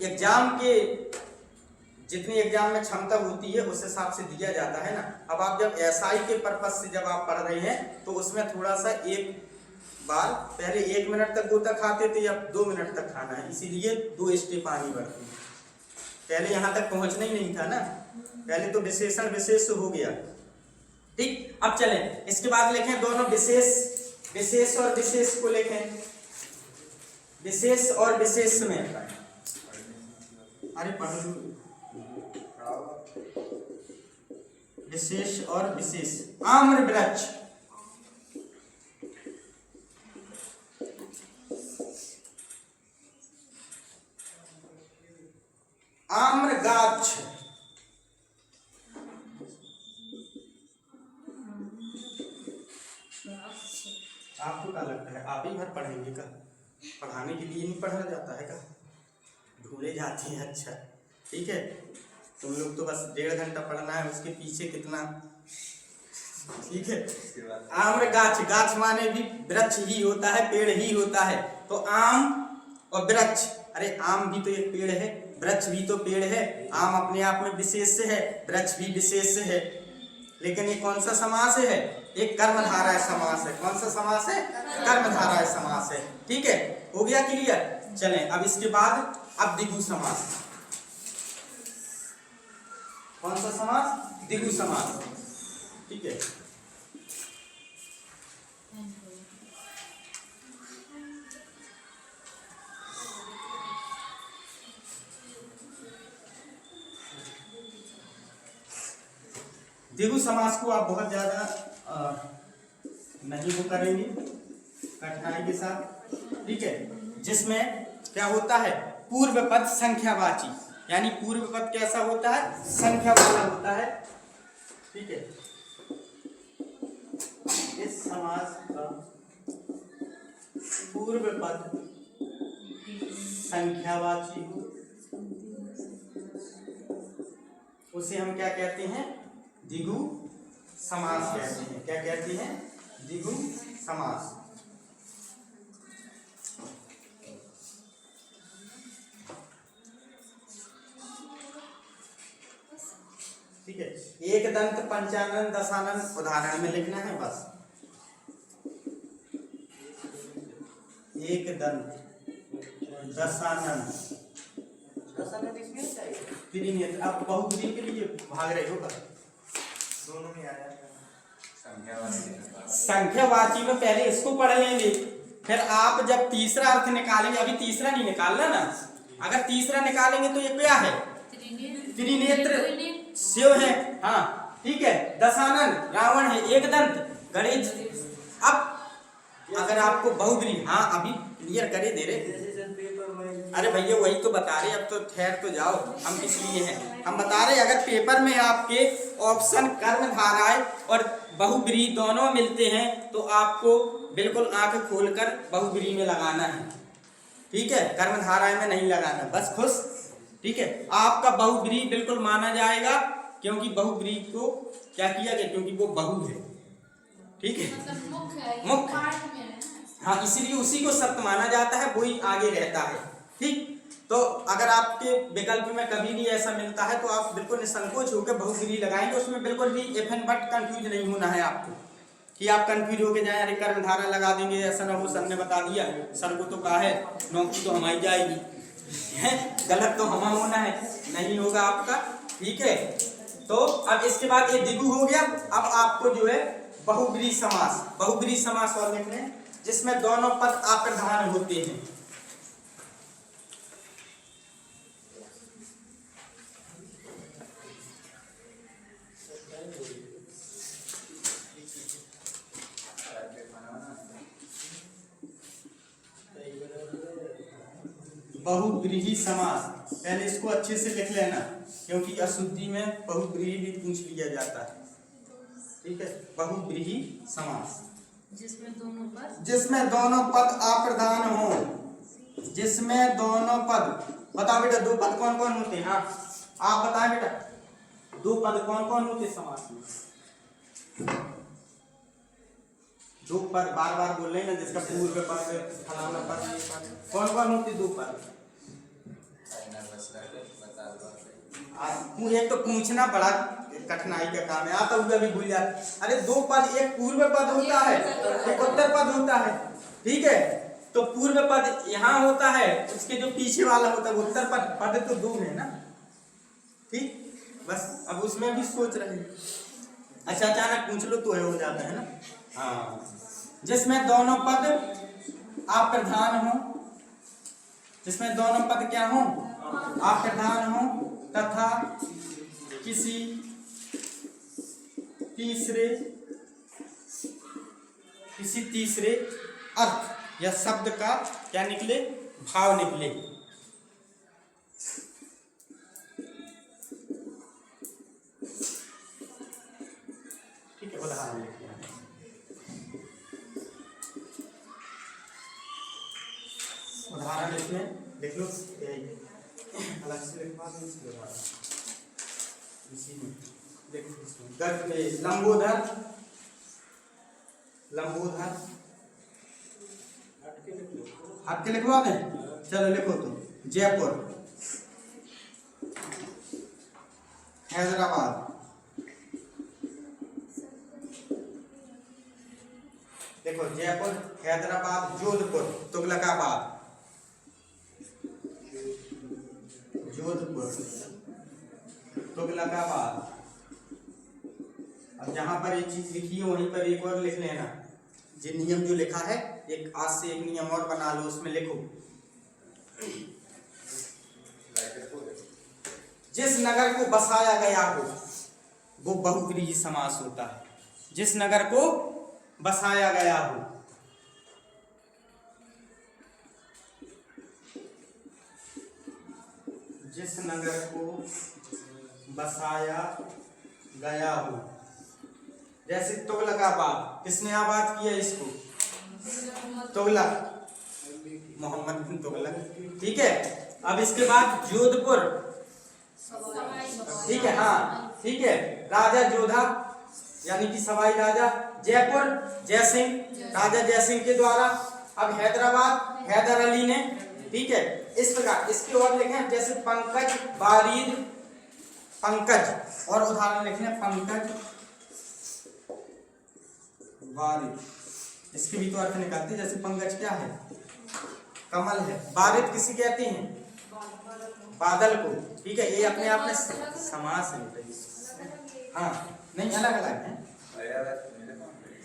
S1: एग्जाम के जितनी एग्जाम में क्षमता होती है उस हिसाब से दिया जाता है ना। अब आप जब एसआई के पर्पज से जब आप पढ़ रहे हैं तो उसमें थोड़ा सा एक बार पहले 1 मिनट तक गोता खाते थे, अब 2 मिनट तक खाना है, इसीलिए 2 स्टेप आनी पड़ती है। पहले यहाँ तक पहुंचना ही नहीं था ना, पहले तो विशेषण विशेष हो गया। ठीक, अब चले इसके बाद लिखें दोनों विशेष और विशेष को लिखें। विशेष और विशेष में, अरे पढ़ लो, विशेष और विशेष। आम्र वृक्ष, आम्र गाछ, आपको क्या लगता है आप ही भर पढ़ेंगे का? पढ़ाने के लिए नहीं पढ़ा जाता है का? भूले जाते हैं। अच्छा ठीक है, तुम लोग तो बस 1.5 घंटा पढ़ना है, उसके पीछे कितना। ठीक है, आम्र गाछ, गाछ माने भी वृक्ष ही होता है, पेड़ ही होता है। तो आम और वृक्ष, अरे आम भी तो एक पेड़ है, वृक्ष भी तो पेड़ है। आम अपने आप में विशेष है, वृक्ष भी विशेष है, लेकिन ये कौन सा समास है? एक कर्मधारय समास है। कौन सा समास है? कर्मधारय समास है। ठीक है, हो गया क्लियर? चलें अब इसके बाद अब द्विगु समास। कौन सा समास? द्विगु समास। ठीक है, द्विगु समास को आप बहुत ज्यादा नहीं वो करेंगे कठिनाई के साथ। ठीक है, जिसमें क्या होता है पूर्व पद संख्यावाची, यानी पूर्व पद कैसा होता है? संख्या वाला होता है। ठीक है, इस समास का पूर्व पद संख्यावाची हो, उसे हम क्या कहते हैं? द्विगु समास कहते हैं। क्या कहते हैं? द्विगु समास। ठीक है, एक दंत पंचानन दशानन उदाहरण में लिखना है बस। एक दंत दशानन त्रिनेत्र। अब बहुब्रीहि के लिए भाग रहे हो का?
S3: दोनों में आ जाता है।
S1: संख्यावाची में पहले इसको पढ़ लेंगे, फिर आप जब तीसरा अर्थ निकालेंगे, अभी तीसरा नहीं निकालना ना, अगर तीसरा निकालेंगे तो ये क्या है? त्रिनेत्र शिव है। हाँ ठीक है, दशानन रावण है, एक दंत गणेश। अब अगर आपको बहुब्रीहि, हाँ अभी क्लियर करे दे रहे।
S3: जैसे सर पेपर में
S1: अरे भैया वही तो बता रहे, अब तो ठहर तो जाओ, हम किस लिए हैं, हम बता रहे अगर पेपर में आपके ऑप्शन कर्मधारय और बहुब्रीहि दोनों मिलते हैं तो आपको बिल्कुल आंख खोलकर बहुब्रीहि में लगाना है, ठीक है, कर्मधारय में नहीं लगाना, बस खुश, ठीक है। आपका बहुब्रीहि बिल्कुल माना जाएगा, क्योंकि बहुब्रीहि को क्या किया गया, क्योंकि वो बहु है, ठीक है,
S4: मतलब मुख्य है, ये
S1: मुख्य।
S4: पाठ में है ना।
S1: हाँ, इसीलिए उसी को सत्य माना जाता है, वही आगे रहता है, ठीक। तो अगर आपके विकल्प में कभी भी ऐसा मिलता है तो आप बिल्कुल निसंकोच होकर बहुब्रीहि लगाएंगे, उसमें बिल्कुल भी इफ एंड बट कंफ्यूज नहीं होना है आपको, कि आप कंफ्यूज होके जाए, अरे कर्मधारय लगा देंगे, ऐसा ना हो, सर ने बता दिया, सर को तो कहा है नौकरी तो हमारी जाएगी, गलत तो हमारा होना है, नहीं होगा आपका, ठीक है। तो अब इसके बाद ये द्विगु हो गया, अब आपको जो है बहुब्रीहि समास, बहुब्रीहि समास और लिख लें जिसमें दोनों पद अप्रधान होते हैं। बहुब्रीहि समास, पहले इसको अच्छे से लिख लेना, क्योंकि अशुद्धि में बहुब्रीहि भी पूछ लिया जाता है, ठीक है। बहुब्रीहि समास
S4: जिसमें
S1: दोनों पद अप्रधान हो, जिसमें दोनों पद, बताओ बेटा दो पद कौन कौन होते हैं, आप बताएं बेटा, दो पद कौन कौन होते हैं समास में, दो पद बार बार बोल रहे हैं ना, जिसका पूर्व पद फलाना पद, कौन कौन होते दो पद, एक तो पूछना बड़ा कठिनाई का काम है, आता हुआ भी भूल जाते, अरे दो पद, एक पूर्व पद होता है, एक उत्तर पद होता है, ठीक है। तो पूर्व पद यहाँ होता है, उसके जो पीछे वाला होता है उत्तर पद, पद तो दो है ना, ठीक, बस अब उसमें भी सोच रहे हैं, अच्छा अचानक पूछ लो तो हो जाता है ना, हाँ। जिसमें दोनों पद अप्रधान हो, जिसमें दोनों पद क्या हो, अप्रधान हो, तथा किसी तीसरे अर्थ या शब्द का क्या निकले, भाव निकले, ठीक है। उदाहरण लिखिए, उदाहरण लिख लो, अलग से लिखवा दो, इसी में देखो, लंबोदर, लंबोदर हट के लिखवा दें, चलो लिखो तो, जयपुर, हैदराबाद, देखो जयपुर, हैदराबाद, जोधपुर, तुगलकाबाद, जोधपुर, तुगलकाबाद। अब जहां पर ये चीज लिखी है वहीं पर एक और लिख लेना, जो नियम जो लिखा है, एक आज से एक नियम और बना लो, उसमें लिखो, जिस नगर को बसाया गया हो वो बहुब्रीहि समास होता है, जिस नगर को बसाया गया हो, जिस नगर को बसाया गया हो, जैसे तुगलकाबाद, किसने आबाद किया इसको, तुगलक, मोहम्मद बिन तुगलक, ठीक है। अब इसके बाद जोधपुर, ठीक है, हाँ ठीक है, राजा जोधा यानी कि सवाई राजा, जयपुर जयसिंह, राजा जयसिंह के द्वारा। अब हैदराबाद हैदर अली ने, ठीक है। इस प्रकार इसके और लिखें, जैसे पंकज बारीद, पंकज, और उदाहरण लिखने पंकज बारीद, इसके भी तो अर्थ निकालते हैं, जैसे पंकज क्या है, कमल है, बारिद किसी कहते हैं, बादल को, ठीक है। ये अपने आप में समास है, हाँ नहीं अलग अलग है,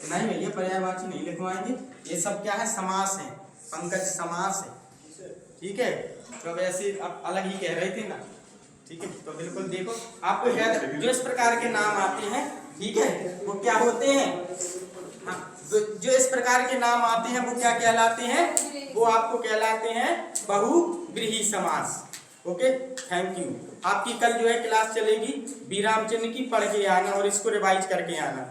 S1: नहीं भैया पर्यायवाची नहीं लिखवाएंगे, ये सब क्या है, समास है, पंकज समास है, ठीक है। तो वैसे आप अलग ही कह रहे थे ना, ठीक है। तो बिल्कुल देखो, आपको जो इस प्रकार के नाम आते हैं, ठीक है, वो क्या होते हैं, हाँ जो इस प्रकार के नाम आते हैं वो क्या कहलाते हैं? वो आपको कहलाते हैं बहुव्रीहि समास। Okay, thank you. आपकी कल जो है क्लास चलेगी विराम चिन्ह की, पढ़ के आना और इसको रिवाइज करके आना।